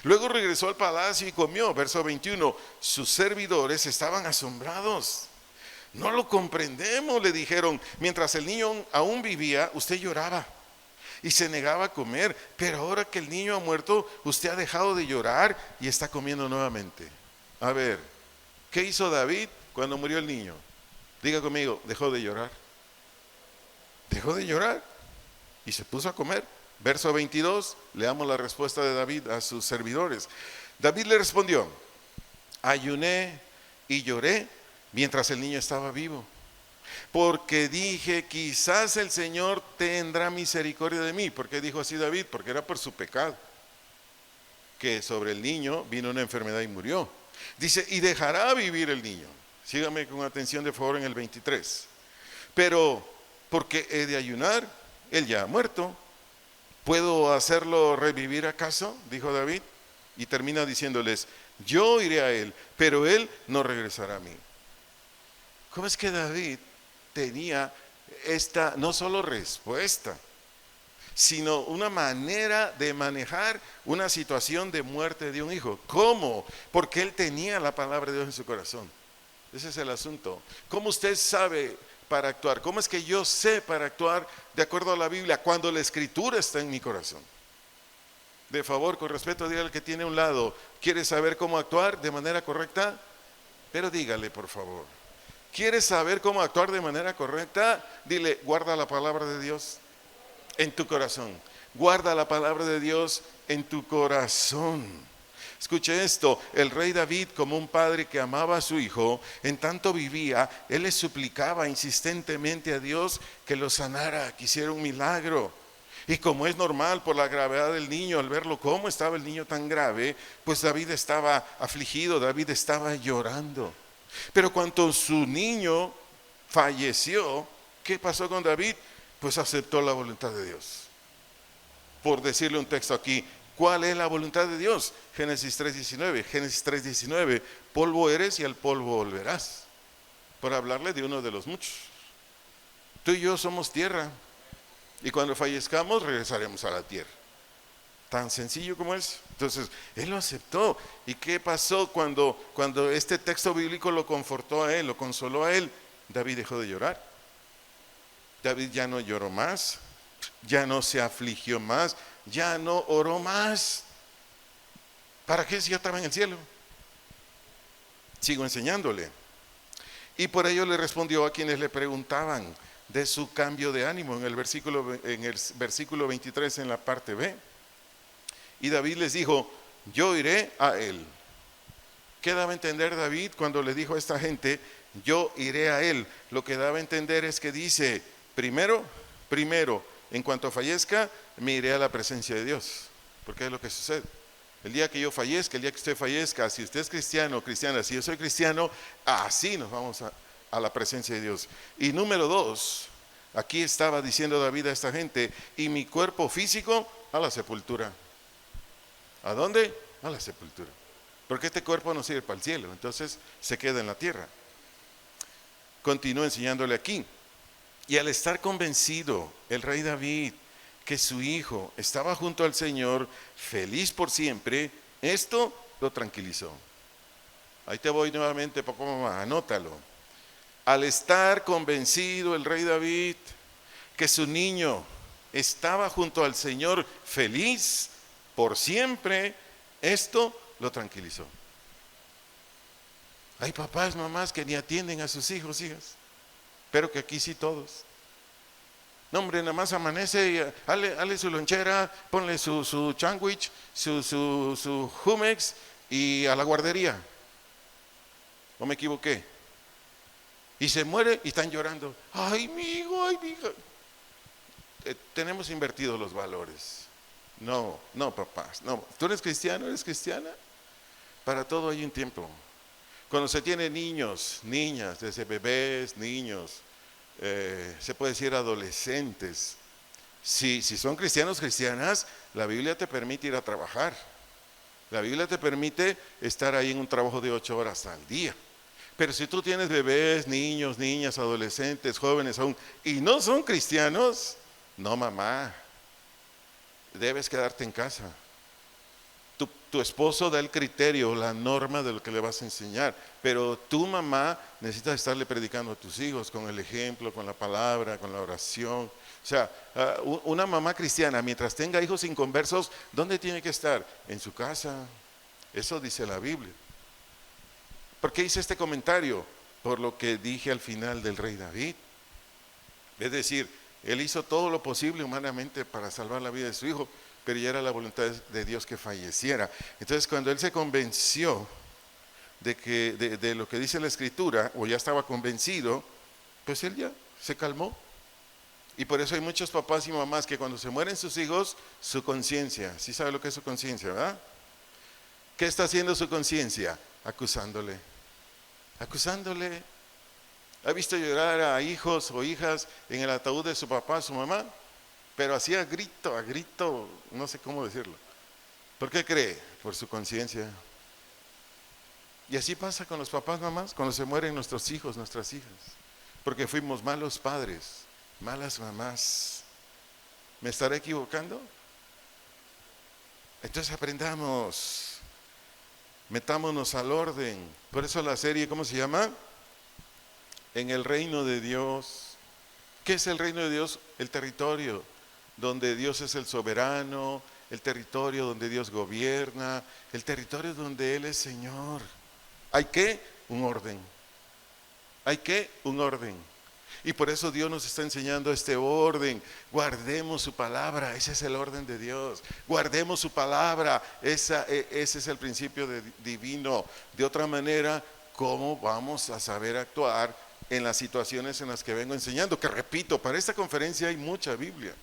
Luego regresó al palacio y comió. Verso 21. Sus servidores estaban asombrados. No lo comprendemos, le dijeron. Mientras el niño aún vivía, usted lloraba y se negaba a comer, pero ahora que el niño ha muerto, usted ha dejado de llorar y está comiendo nuevamente. A ver, ¿qué hizo David cuando murió el niño? Diga conmigo, dejó de llorar. Dejó de llorar y se puso a comer. Verso 22, leamos la respuesta de David a sus servidores. David le respondió, ayuné y lloré mientras el niño estaba vivo. Porque dije, quizás el Señor tendrá misericordia de mí. ¿Por qué dijo así David? Porque era por su pecado, que sobre el niño vino una enfermedad y murió. Dice, y dejará vivir el niño. Sígame con atención de favor en el 23. Pero, ¿por qué he de ayunar? Él ya ha muerto. ¿Puedo hacerlo revivir acaso? Dijo David. Y termina diciéndoles, yo iré a él, pero él no regresará a mí. ¿Cómo es que David tenía esta no solo respuesta, sino una manera de manejar una situación de muerte de un hijo? ¿Cómo? Porque él tenía la palabra de Dios en su corazón. Ese es el asunto. ¿Cómo usted sabe para actuar? ¿Cómo es que yo sé para actuar de acuerdo a la Biblia cuando la escritura está en mi corazón? De favor, con respeto, dígale al que tiene a un lado, ¿quiere saber cómo actuar de manera correcta? Pero dígale, por favor. ¿Quieres saber cómo actuar de manera correcta? Dile, guarda la palabra de Dios en tu corazón. Guarda la palabra de Dios en tu corazón. Escuche esto, el rey David, como un padre que amaba a su hijo, en tanto vivía, él le suplicaba insistentemente a Dios que lo sanara, que hiciera un milagro. Y como es normal por la gravedad del niño, al verlo cómo estaba el niño tan grave, pues David estaba afligido, David estaba llorando. Pero cuando su niño falleció, ¿qué pasó con David? Pues aceptó la voluntad de Dios. Por decirle un texto aquí, ¿Cuál es la voluntad de Dios? Génesis 3:19. Génesis 3:19. Polvo eres y al polvo volverás. Por hablarle de uno de los muchos. Tú y yo somos tierra. Y cuando fallezcamos regresaremos a la tierra. Tan sencillo como es. Entonces, él lo aceptó. ¿Y qué pasó cuando este texto bíblico lo confortó a él, lo consoló a él? David dejó de llorar. David ya no lloró más, ya no se afligió más, ya no oró más. ¿Para qué si ya estaba en el cielo? Sigo enseñándole. Y por ello le respondió a quienes le preguntaban de su cambio de ánimo en el versículo 23 en la parte B. Y David les dijo, yo iré a él. ¿Qué daba a entender David cuando le dijo a esta gente, yo iré a él? Lo que daba a entender es que dice, primero, en cuanto fallezca, me iré a la presencia de Dios. Porque es lo que sucede. El día que yo fallezca, el día que usted fallezca, si usted es cristiano o cristiana, si yo soy cristiano, así nos vamos a la presencia de Dios. Y número 2, aquí estaba diciendo David a esta gente, y mi cuerpo físico a la sepultura. ¿A dónde? A la sepultura. Porque este cuerpo no sirve para el cielo, entonces se queda en la tierra. Continúa enseñándole aquí. Y al estar convencido el rey David que su hijo estaba junto al Señor, feliz por siempre, esto lo tranquilizó. Ahí te voy nuevamente, papá, mamá, anótalo. Al estar convencido el rey David que su niño estaba junto al Señor, feliz por siempre, esto lo tranquilizó. Hay papás, mamás que ni atienden a sus hijos, hijas, pero que aquí sí todos. No, hombre, nada más amanece y hale su lonchera, ponle su sándwich, su hummus y a la guardería. ¿O me equivoqué? Y se muere y están llorando. Ay, mi hijo, ay, mi hija. Tenemos invertidos los valores. No, papás, no. ¿Tú eres cristiano, eres cristiana? Para todo hay un tiempo. Cuando se tiene niños, niñas, desde bebés, niños, se puede decir adolescentes. Si son cristianos, cristianas, la Biblia te permite ir a trabajar. La Biblia te permite estar ahí en un trabajo de 8 horas al día. Pero si tú tienes bebés, niños, niñas, adolescentes, jóvenes aún, y no son cristianos, no, mamá, debes quedarte en casa. Tu esposo da el criterio, la norma de lo que le vas a enseñar, pero tu mamá necesitas estarle predicando a tus hijos con el ejemplo, con la palabra, con la oración. O sea, una mamá cristiana, mientras tenga hijos inconversos, ¿dónde tiene que estar? En su casa. Eso dice la Biblia. ¿Por qué hice este comentario? Por lo que dije al final del rey David. Es decir, él hizo todo lo posible humanamente para salvar la vida de su hijo, pero ya era la voluntad de Dios que falleciera. Entonces, cuando él se convenció de lo que dice la Escritura, o ya estaba convencido, pues él ya se calmó. Y por eso hay muchos papás y mamás que cuando se mueren sus hijos, su conciencia, ¿sí sabe lo que es su conciencia, verdad? ¿Qué está haciendo su conciencia? Acusándole. ¿Ha visto llorar a hijos o hijas en el ataúd de su papá, su mamá? Pero así a grito, no sé cómo decirlo. ¿Por qué cree? Por su conciencia. Y así pasa con los papás, mamás, cuando se mueren nuestros hijos, nuestras hijas. Porque fuimos malos padres, malas mamás. ¿Me estaré equivocando? Entonces aprendamos, metámonos al orden. Por eso la serie, ¿cómo se llama? En el reino de Dios. ¿Qué es el reino de Dios? El territorio donde Dios es el soberano, el territorio donde Dios gobierna, el territorio donde Él es Señor. ¿Hay qué? Un orden. ¿Hay qué? Un orden. Y por eso Dios nos está enseñando este orden. Guardemos su palabra, ese es el orden de Dios. Guardemos su palabra, ese es el principio divino. De otra manera, ¿cómo vamos a saber actuar en las situaciones en las que vengo enseñando? Que repito, para esta conferencia hay mucha Biblia.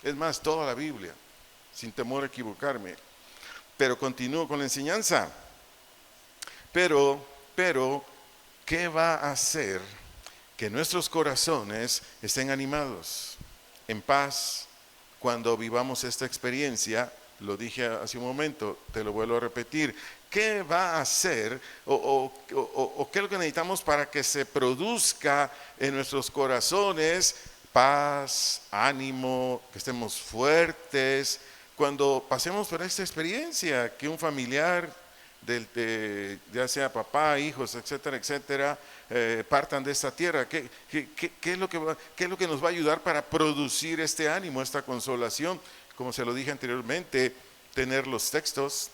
Es más, toda la Biblia, sin temor a equivocarme. Pero continúo con la enseñanza. Pero, ¿qué va a hacer que nuestros corazones estén animados, en paz, cuando vivamos esta experiencia lo dije hace un momento, te lo vuelvo a repetir. ¿Qué va a hacer o qué es lo que necesitamos para que se produzca en nuestros corazones paz, ánimo, que estemos fuertes, cuando pasemos por esta experiencia, que un familiar, ya sea papá, hijos, etcétera, etcétera, partan de esta tierra? ¿Qué es lo qué es lo que nos va a ayudar para producir este ánimo, esta consolación? Como se lo dije anteriormente, tener los textos,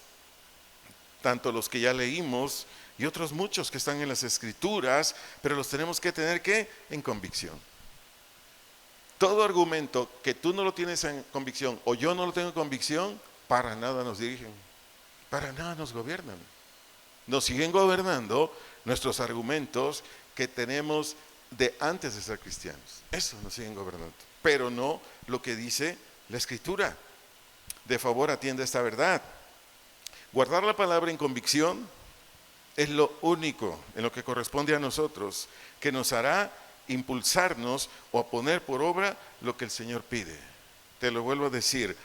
tanto los que ya leímos y otros muchos que están en las escrituras, pero los tenemos que tener en convicción. Todo argumento que tú no lo tienes en convicción o yo no lo tengo en convicción, para nada nos dirigen, para nada nos gobiernan. Nos siguen gobernando nuestros argumentos que tenemos de antes de ser cristianos. Eso nos siguen gobernando, pero no lo que dice la Escritura. De favor, atiende esta verdad. Guardar la palabra en convicción es lo único en lo que corresponde a nosotros que nos hará impulsarnos o a poner por obra lo que el Señor pide. Te lo vuelvo a decir,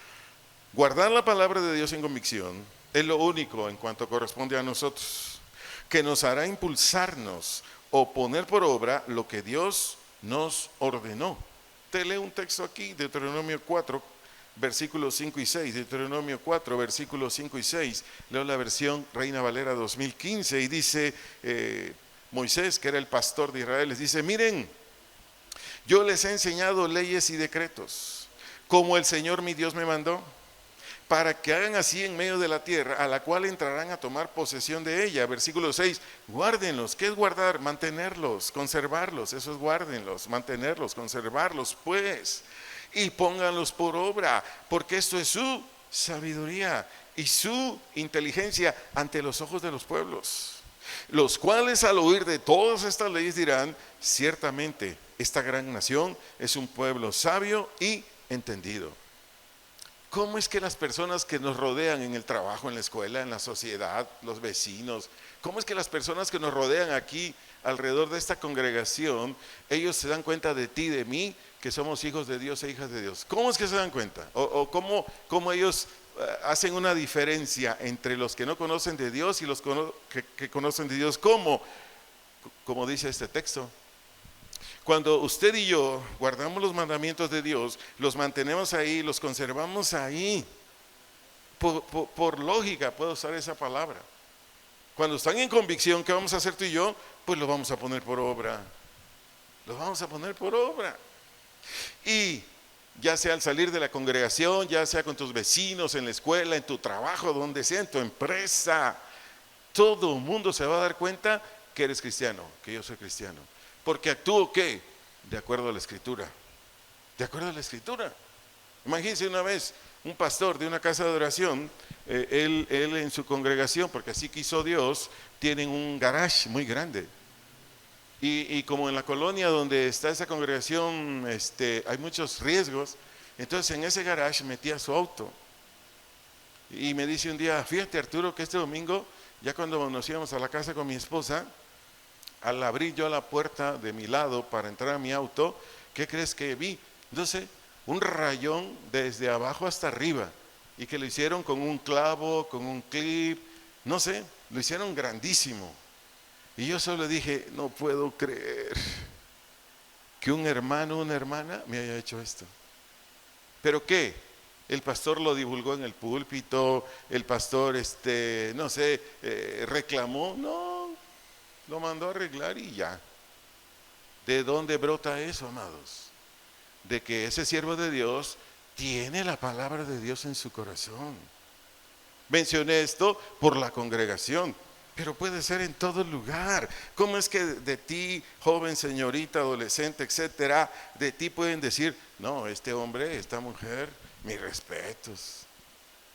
guardar la palabra de Dios en convicción es lo único en cuanto corresponde a nosotros que nos hará impulsarnos o poner por obra lo que Dios nos ordenó. Te leo un texto aquí, Deuteronomio 4, versículos 5 y 6, Deuteronomio 4, versículos 5 y 6, leo la versión Reina Valera 2015 y dice, Moisés, que era el pastor de Israel, les dice, miren, yo les he enseñado leyes y decretos, como el Señor mi Dios me mandó, para que hagan así en medio de la tierra, a la cual entrarán a tomar posesión de ella. Versículo 6, guárdenlos. ¿Qué es guardar? Mantenerlos, conservarlos. Eso es guárdenlos, mantenerlos, conservarlos, pues, y pónganlos por obra, porque esto es su sabiduría y su inteligencia ante los ojos de los pueblos, los cuales al oír de todas estas leyes dirán, ciertamente esta gran nación es un pueblo sabio y entendido. ¿Cómo es que las personas que nos rodean en el trabajo, en la escuela, en la sociedad, los vecinos, cómo es que las personas que nos rodean aquí alrededor de esta congregación, ellos se dan cuenta de ti, de mí, que somos hijos de Dios e hijas de Dios? ¿Cómo es que se dan cuenta? ¿O cómo ellos hacen una diferencia entre los que no conocen de Dios y los que conocen de Dios? ¿Cómo? Como dice este texto. Cuando usted y yo guardamos los mandamientos de Dios, los mantenemos ahí, los conservamos ahí. Por lógica puedo usar esa palabra. Cuando están en convicción, ¿qué vamos a hacer tú y yo? Pues lo vamos a poner por obra. Lo vamos a poner por obra. Y ya sea al salir de la congregación, ya sea con tus vecinos, en la escuela, en tu trabajo, donde sea, en tu empresa, todo el mundo se va a dar cuenta que eres cristiano, que yo soy cristiano. Porque actúo, ¿qué? De acuerdo a la Escritura. De acuerdo a la Escritura. Imagínense una vez, un pastor de una casa de oración, él en su congregación, porque así quiso Dios, tienen un garage muy grande. Y como en la colonia donde está esa congregación, hay muchos riesgos, entonces en ese garage metía su auto. Y me dice un día, fíjate Arturo, que este domingo, ya cuando nos íbamos a la casa con mi esposa, al abrir yo la puerta de mi lado para entrar a mi auto, ¿qué crees que vi? Entonces, un rayón desde abajo hasta arriba, y que lo hicieron con un clavo, con un clip, no sé, lo hicieron grandísimo. Y yo solo dije, no puedo creer que un hermano o una hermana me haya hecho esto. ¿Pero qué? El pastor lo divulgó en el púlpito, el pastor, no sé, reclamó, no, lo mandó a arreglar y ya. ¿De dónde brota eso, amados? De que ese siervo de Dios tiene la palabra de Dios en su corazón. Mencioné esto por la congregación, pero puede ser en todo lugar. ¿Cómo es que de ti, joven, señorita, adolescente, etcétera, de ti pueden decir, no, este hombre, esta mujer, mis respetos?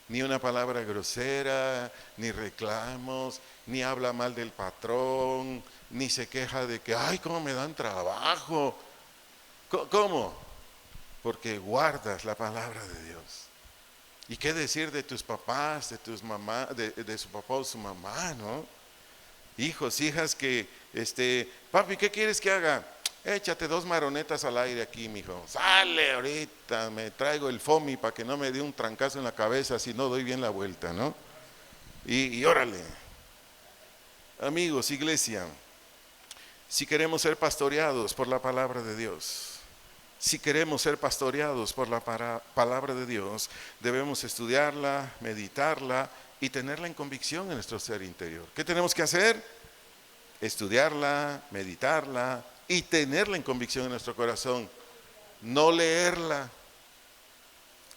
Ni una palabra grosera, ni reclamos, ni habla mal del patrón, ni se queja de que, ay, cómo me dan trabajo. ¿Cómo? Porque guardas la palabra de Dios. ¿Y qué decir de tus papás, de tus mamás, de su papá o su mamá, no? Hijos, hijas que, papi, ¿qué quieres que haga? Échate 2 maronetas al aire aquí, mijo. Sale ahorita, me traigo el FOMI para que no me dé un trancazo en la cabeza si no doy bien la vuelta, ¿no? Y órale. Amigos, iglesia, si queremos ser pastoreados por la palabra de Dios, si queremos ser pastoreados por la palabra de Dios, debemos estudiarla, meditarla y tenerla en convicción en nuestro ser interior. ¿Qué tenemos que hacer? Estudiarla, meditarla y tenerla en convicción en nuestro corazón. No leerla,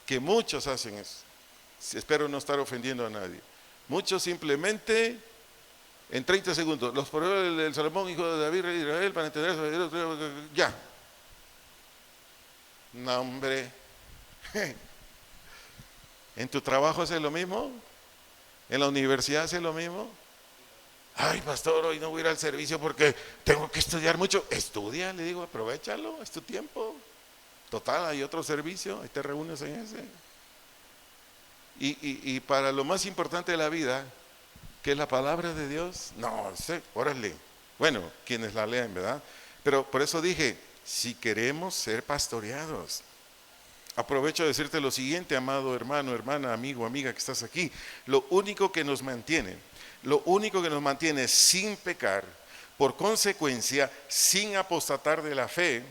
que muchos hacen eso. Espero no estar ofendiendo a nadie. Muchos simplemente, en 30 segundos, los proverbios del Salomón, hijo de David, rey de Israel, para entender, ya. No, hombre. ¿En tu trabajo haces lo mismo? ¿En la universidad haces lo mismo? Ay, pastor, hoy no voy a ir al servicio porque tengo que estudiar mucho. Estudia, le digo, aprovéchalo, es tu tiempo. Total, hay otro servicio, ahí te reúnes en ese. Y para lo más importante de la vida, que es la palabra de Dios, no sé, órale. Bueno, quienes la lean, ¿verdad? Pero por eso dije, si queremos ser pastoreados, aprovecho de decirte lo siguiente, amado hermano, hermana, amigo, amiga que estás aquí. Lo único que nos mantiene sin pecar, por consecuencia, sin apostatar de la fe,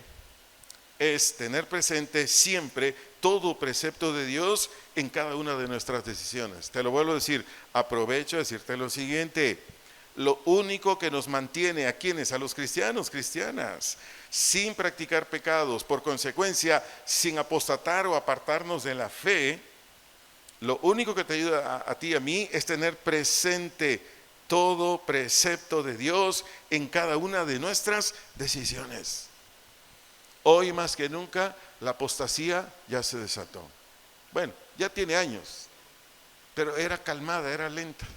es tener presente siempre todo precepto de Dios en cada una de nuestras decisiones. Te lo vuelvo a decir, aprovecho de decirte lo siguiente. Lo único que nos mantiene a quienes, a los cristianos, cristianas, sin practicar pecados, por consecuencia, sin apostatar o apartarnos de la fe, lo único que te ayuda a ti y a mí es tener presente todo precepto de Dios en cada una de nuestras decisiones. Hoy más que nunca la apostasía ya se desató. Bueno, ya tiene años, pero era calmada, era lenta.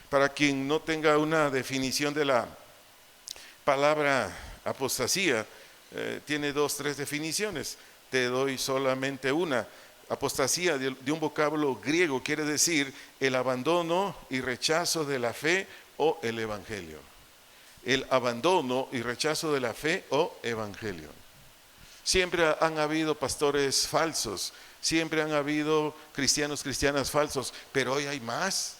Para quien no tenga una definición de la palabra apostasía, tiene 2, 3 definiciones. Te doy solamente una. Apostasía de un vocablo griego quiere decir el abandono y rechazo de la fe o el evangelio. El abandono y rechazo de la fe o evangelio. Siempre han habido pastores falsos, siempre han habido cristianos, cristianas falsos, pero hoy hay más.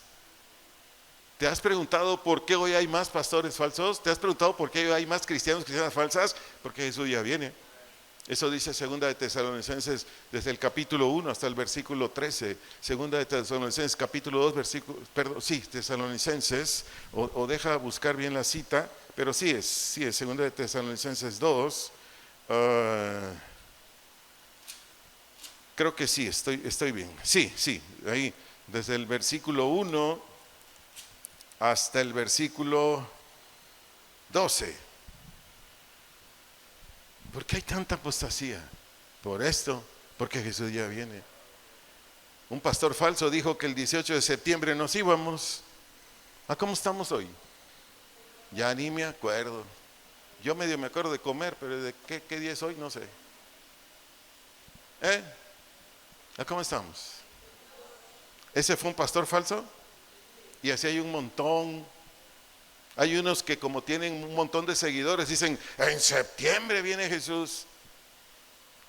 ¿Te has preguntado por qué hoy hay más pastores falsos? ¿Te has preguntado por qué hoy hay más cristianos, cristianas falsas? Porque Jesús ya viene. Eso dice Segunda de Tesalonicenses desde el capítulo 1 hasta el versículo 13. Segunda de Tesalonicenses capítulo 2 versículo, perdón, sí, Tesalonicenses, o deja buscar bien la cita, pero sí es Segunda de Tesalonicenses 2. Creo que sí, estoy bien. Sí, ahí, desde el versículo 1 hasta el versículo 12. ¿Por qué hay tanta apostasía? Por esto, porque Jesús ya viene. Un pastor falso dijo que el 18 de septiembre nos íbamos. ¿A cómo estamos hoy? Ya ni me acuerdo. Yo medio me acuerdo de comer, pero de qué día es hoy, no sé. ¿A cómo estamos? ¿Ese fue un pastor falso? Y así hay un montón. Hay unos que como tienen un montón de seguidores dicen, en septiembre viene Jesús.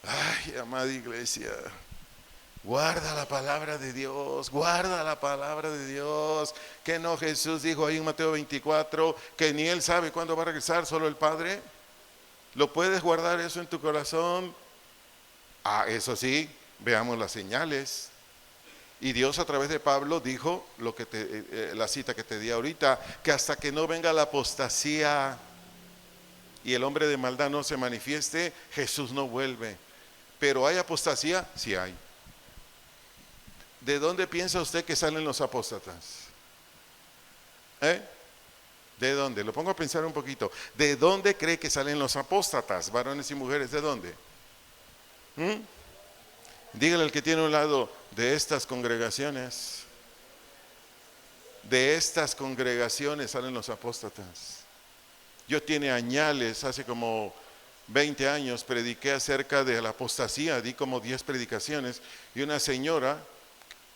Ay, amada iglesia, guarda la palabra de Dios, guarda la palabra de Dios. Que no, Jesús dijo ahí en Mateo 24 que ni Él sabe cuándo va a regresar, solo el Padre. ¿Lo puedes guardar eso en tu corazón? Eso sí, veamos las señales. Y Dios a través de Pablo dijo lo que la cita que te di ahorita, que hasta que no venga la apostasía y el hombre de maldad no se manifieste, Jesús no vuelve. Pero ¿hay apostasía? Sí hay. ¿De dónde piensa usted que salen los apóstatas? ¿De dónde? Lo pongo a pensar un poquito. ¿De dónde cree que salen los apóstatas, varones y mujeres? ¿De dónde? Dígale al que tiene a un lado, de estas congregaciones. De estas congregaciones salen los apóstatas. Yo tiene añales, hace como 20 años, prediqué acerca de la apostasía, di como 10 predicaciones, y una señora,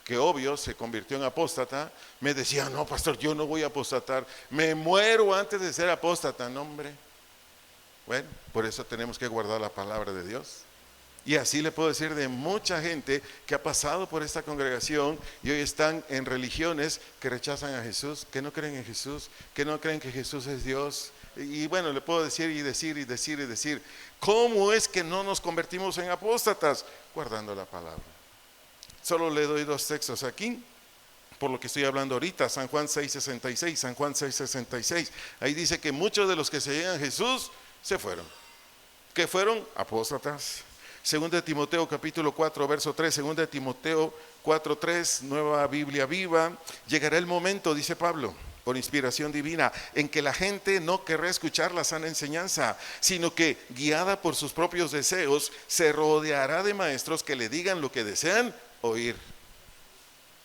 que obvio se convirtió en apóstata, me decía, no, pastor, yo no voy a apostatar, me muero antes de ser apóstata. No, hombre, Bueno, por eso tenemos que guardar la palabra de Dios. Y así le puedo decir de mucha gente que ha pasado por esta congregación y hoy están en religiones que rechazan a Jesús, que no creen en Jesús, que no creen que Jesús es Dios. Y bueno, le puedo decir y decir y decir y decir, ¿cómo es que no nos convertimos en apóstatas? Guardando la palabra. Solo le doy 2 textos aquí, por lo que estoy hablando ahorita, San Juan 6:66, San Juan 6:66. Ahí dice que muchos de los que seguían a Jesús se fueron. ¿Qué fueron? Apóstatas. Segunda de Timoteo capítulo 4 verso 3, segunda de Timoteo 4:3, Nueva Biblia Viva. Llegará el momento, dice Pablo, por inspiración divina, en que la gente no querrá escuchar la sana enseñanza, sino que, guiada por sus propios deseos, se rodeará de maestros que le digan lo que desean oír.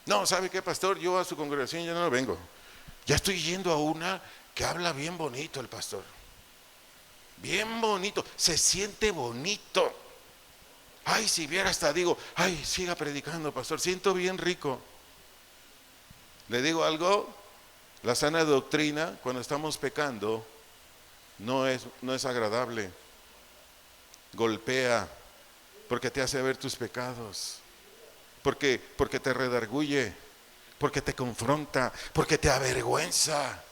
No, ¿sabe qué, pastor? Yo a su congregación ya no vengo. Ya estoy yendo a una que habla bien bonito el pastor. Bien bonito, se siente bonito. Ay, si viera hasta digo, ay, siga predicando, pastor, siento bien rico. Le digo algo, la sana doctrina, cuando estamos pecando, no es agradable. Golpea, porque te hace ver tus pecados, porque te redarguye, porque te confronta, porque te avergüenza.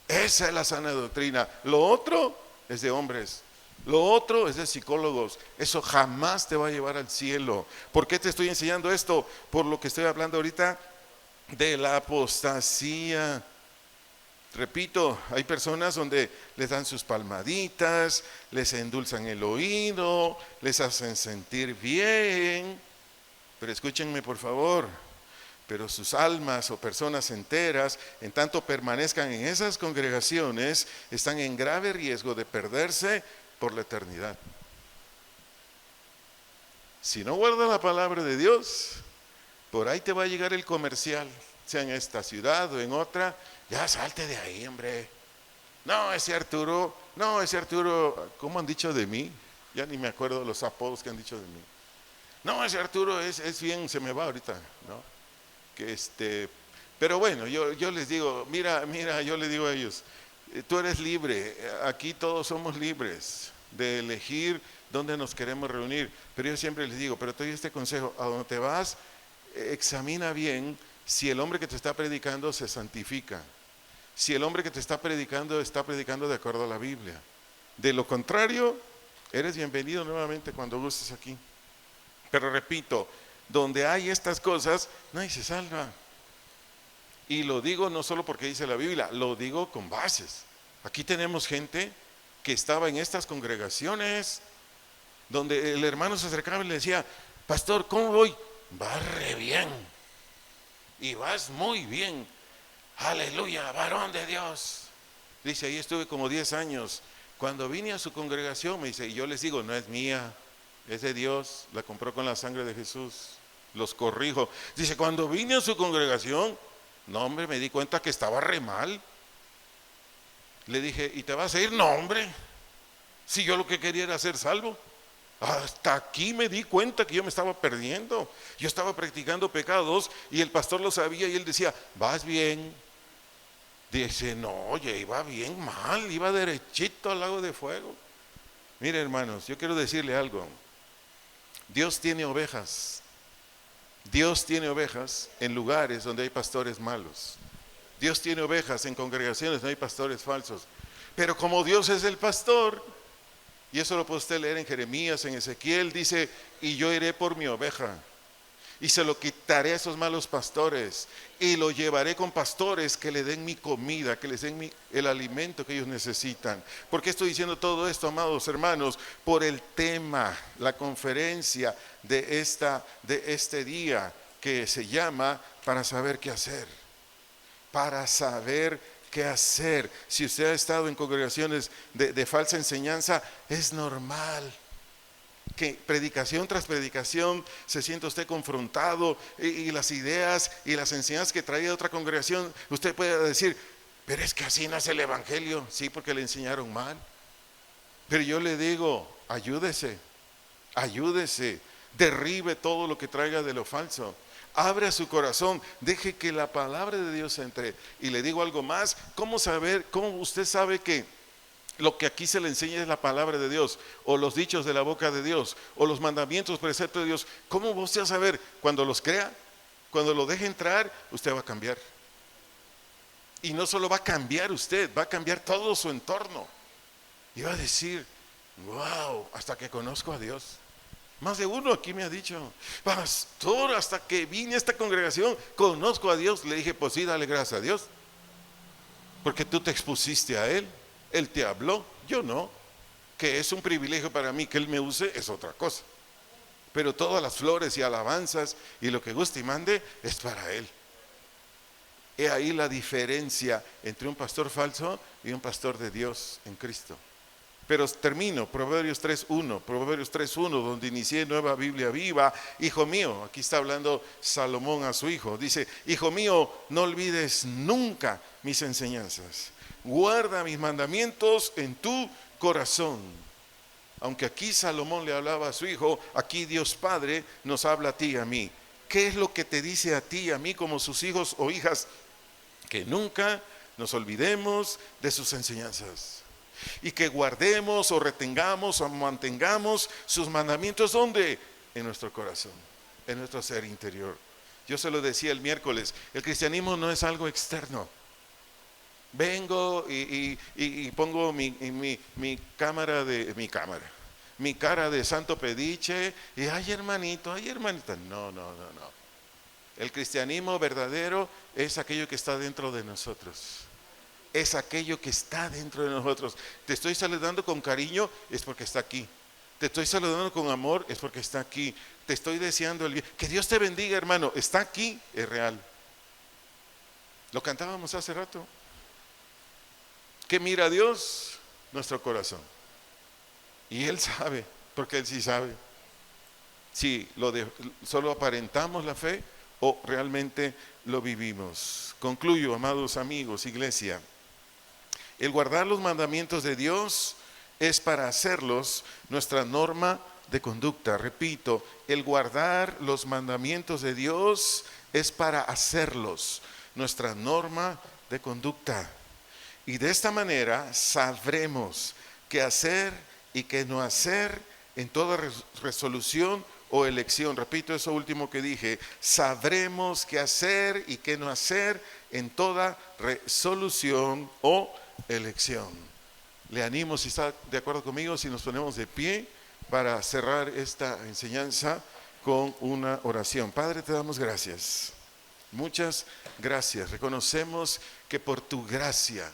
Esa es la sana doctrina. Lo otro es de hombres. Lo otro es de psicólogos. Eso jamás te va a llevar al cielo. ¿Por qué te estoy enseñando esto? Por lo que estoy hablando ahorita de la apostasía. Repito, hay personas donde les dan sus palmaditas, les endulzan el oído, les hacen sentir bien. Pero escúchenme por favor, pero sus almas o personas enteras, en tanto permanezcan en esas congregaciones, están en grave riesgo de perderse por la eternidad. Si no guardas la palabra de Dios, por ahí te va a llegar el comercial, sea en esta ciudad o en otra. Ya salte de ahí, hombre. No, ese Arturo, ¿cómo han dicho de mí? Ya ni me acuerdo de los apodos que han dicho de mí. No, ese Arturo es bien, se me va ahorita, ¿no? Pero bueno, yo les digo, mira, yo les digo a ellos, tú eres libre, aquí todos somos libres de elegir dónde nos queremos reunir, pero yo siempre les digo, pero te doy este consejo, a donde te vas, examina bien si el hombre que te está predicando se santifica, si el hombre que te está predicando de acuerdo a la Biblia. De lo contrario, eres bienvenido nuevamente cuando gustes aquí. Pero repito, donde hay estas cosas, nadie se salva. Y lo digo no solo porque dice la Biblia, lo digo con bases. Aquí tenemos gente que estaba en estas congregaciones donde el hermano se acercaba y le decía, pastor, ¿cómo voy? Va re bien. Y vas muy bien. Aleluya, varón de Dios. Dice, ahí estuve como 10 años. Cuando vine a su congregación, me dice, y yo les digo, no es mía, es de Dios, la compró con la sangre de Jesús. Los corrijo. Dice, cuando vine a su congregación, no hombre, me di cuenta que estaba re mal. Le dije, ¿y te vas a ir? No hombre, si yo lo que quería era ser salvo. Hasta aquí me di cuenta que yo me estaba perdiendo. Yo estaba practicando pecados y el pastor lo sabía y él decía, vas bien. Dice, no, oye, iba bien mal, iba derechito al lago de fuego. Mire hermanos, yo quiero decirle algo. Dios tiene ovejas. Dios tiene ovejas en lugares donde hay pastores malos. Dios tiene ovejas en congregaciones donde hay pastores falsos. Pero como Dios es el pastor, y eso lo puede usted leer en Jeremías, en Ezequiel, dice, y yo iré por mi oveja, y se lo quitaré a esos malos pastores, y lo llevaré con pastores que le den mi comida, que les den el alimento que ellos necesitan. ¿Por qué estoy diciendo todo esto, amados hermanos? Por el tema, la conferencia de este día que se llama Para saber qué hacer. Para saber qué hacer. Si usted ha estado en congregaciones de falsa enseñanza, es normal que predicación tras predicación se sienta usted confrontado y las ideas y las enseñanzas que traía de otra congregación, usted puede decir, pero es que así nace el evangelio. Sí, porque le enseñaron mal. Pero yo le digo, ayúdese, derribe todo lo que traiga de lo falso. Abra su corazón, deje que la palabra de Dios entre. Y le digo algo más, ¿cómo usted sabe que Lo que aquí se le enseña es la palabra de Dios, o los dichos de la boca de Dios, o los mandamientos, preceptos de Dios. ¿Cómo usted va a saber? Cuando los crea, cuando lo deje entrar, usted va a cambiar. Y no solo va a cambiar usted, va a cambiar todo su entorno. Y va a decir, wow, hasta que conozco a Dios. Más de uno aquí me ha dicho, pastor, hasta que vine a esta congregación, conozco a Dios. Le dije, pues sí, dale gracias a Dios, porque tú te expusiste a Él. Él te habló, yo no. Que es un privilegio para mí que Él me use, es otra cosa. Pero todas las flores y alabanzas y lo que guste y mande es para Él. He ahí la diferencia entre un pastor falso y un pastor de Dios en Cristo. Pero termino, Proverbios 3.1, donde inicié Nueva Biblia Viva. Hijo mío, aquí está hablando Salomón a su hijo, dice, hijo mío, no olvides nunca mis enseñanzas, guarda mis mandamientos en tu corazón. Aunque aquí Salomón le hablaba a su hijo, aquí Dios Padre nos habla a ti y a mí. ¿Qué es lo que te dice a ti y a mí como sus hijos o hijas? Que nunca nos olvidemos de sus enseñanzas. Y que guardemos o retengamos o mantengamos sus mandamientos. ¿Dónde? En nuestro corazón, en nuestro ser interior. Yo se lo decía el miércoles, el cristianismo no es algo externo. Vengo y pongo mi cara de santo pediche y ay hermanito, ay hermanita. No. El cristianismo verdadero es aquello que está dentro de nosotros. Es aquello que está dentro de nosotros. Te estoy saludando con cariño, es porque está aquí. Te estoy saludando con amor, es porque está aquí. Te estoy deseando el bien. Que Dios te bendiga, hermano. Está aquí, es real. Lo cantábamos hace rato. ¿Qué mira a Dios? Nuestro corazón. Y Él sabe, porque Él sí sabe. Si solo aparentamos la fe o realmente lo vivimos. Concluyo, amados amigos, iglesia. El guardar los mandamientos de Dios es para hacerlos nuestra norma de conducta. Repito, el guardar los mandamientos de Dios es para hacerlos nuestra norma de conducta. Y de esta manera sabremos qué hacer y qué no hacer en toda resolución o elección. Repito eso último que dije, sabremos qué hacer y qué no hacer en toda resolución o elección. Le animo, si está de acuerdo conmigo, si nos ponemos de pie para cerrar esta enseñanza con una oración. Padre, te damos gracias. Muchas gracias. Reconocemos que por tu gracia,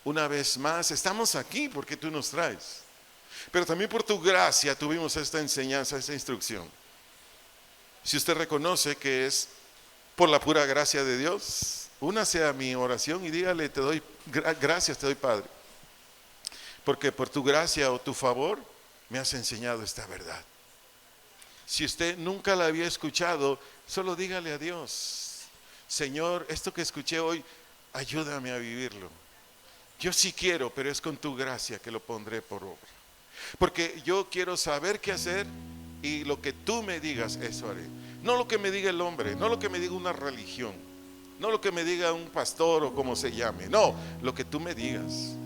una vez más, estamos aquí porque tú nos traes. Pero también por tu gracia tuvimos esta enseñanza, esta instrucción. Si usted reconoce que es por la pura gracia de Dios, únase a mi oración y dígale, te doy gracias, te doy Padre. Porque por tu gracia o tu favor me has enseñado esta verdad. Si usted nunca la había escuchado, solo dígale a Dios, Señor, esto que escuché hoy, ayúdame a vivirlo. Yo sí quiero, pero es con tu gracia que lo pondré por obra. Porque yo quiero saber qué hacer y lo que tú me digas, eso haré. No lo que me diga el hombre, no lo que me diga una religión, no lo que me diga un pastor o como se llame, no, lo que tú me digas.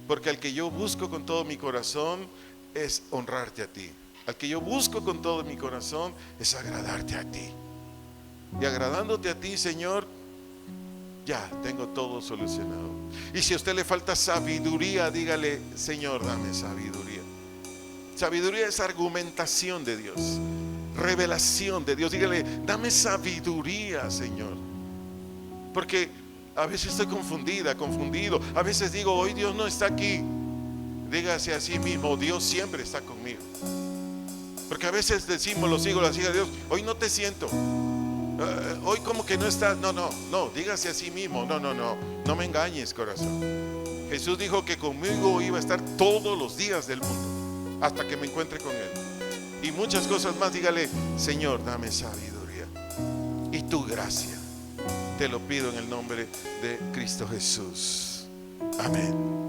Porque al que yo busco con todo mi corazón es honrarte a ti. Al que yo busco con todo mi corazón es agradarte a ti. Y agradándote a ti, Señor, ya tengo todo solucionado. Y si a usted le falta sabiduría, dígale, Señor, dame sabiduría. Sabiduría es argumentación de Dios, revelación de Dios. Dígale, dame sabiduría, Señor. Porque a veces estoy confundido. A veces digo, hoy Dios no está aquí. Dígase a sí mismo, Dios siempre está conmigo. Porque a veces decimos los hijos, las hijas de Dios, hoy no te siento. Hoy como que no está. No, dígase a sí mismo, no me engañes, corazón. Jesús dijo que conmigo iba a estar todos los días del mundo, hasta que me encuentre con Él. Y muchas cosas más, dígale, Señor, dame sabiduría y tu gracia. Te lo pido en el nombre de Cristo Jesús. Amén.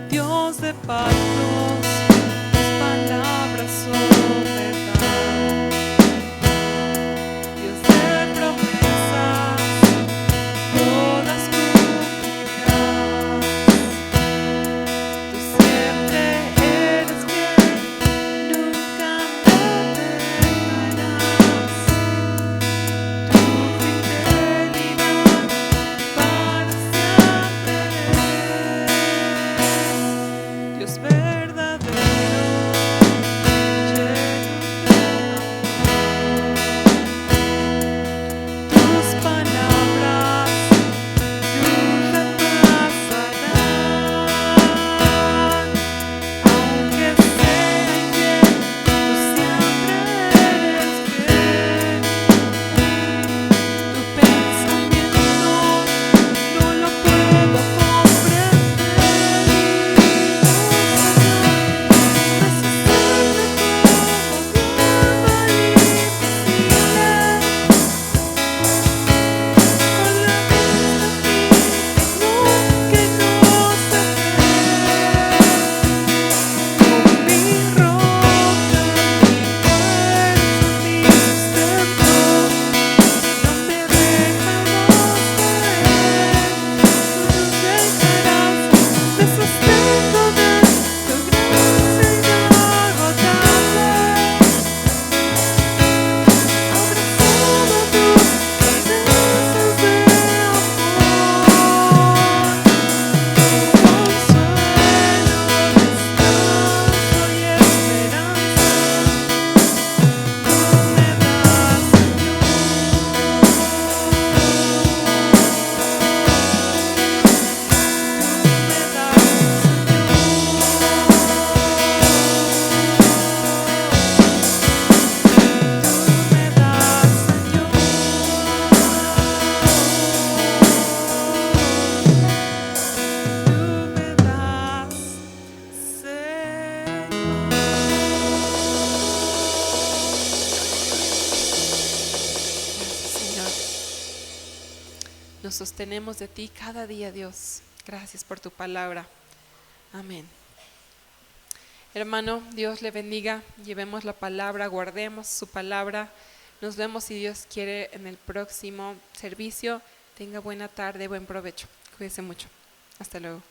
Dios de pactos, tus palabras son verdad. Dios de promesas, todas cumplirás. Tú siempre eres fiel, nunca me dejarás. Tu fidelidad para siempre es. Dios verdadero, lleno de amor. Tus palabras nunca pasarán. Aunque sea infiel, tú siempre eres fiel. Tu pensamiento no lo puedo comprender. Me sostiene como prueba imposible. Con la vista fija en lo que no se ve. Con mi roca, mi fuerza, mi sustento, no me dejarás caer, no nos dejarás. Me sostento de tu gracia inagotable, abrazado a tus promesas de amor. Consuelo, descanso y esperanza tú me das, Señor. Tú me das, Señor. Tú me das, Señor. Gracias, Señor. Nos sostenemos de ti cada día, Dios. Gracias por tu palabra. Amén. Hermano, Dios le bendiga. Llevemos la palabra, guardemos su palabra. Nos vemos, si Dios quiere, en el próximo servicio. Tenga buena tarde, buen provecho. Cuídese mucho. Hasta luego.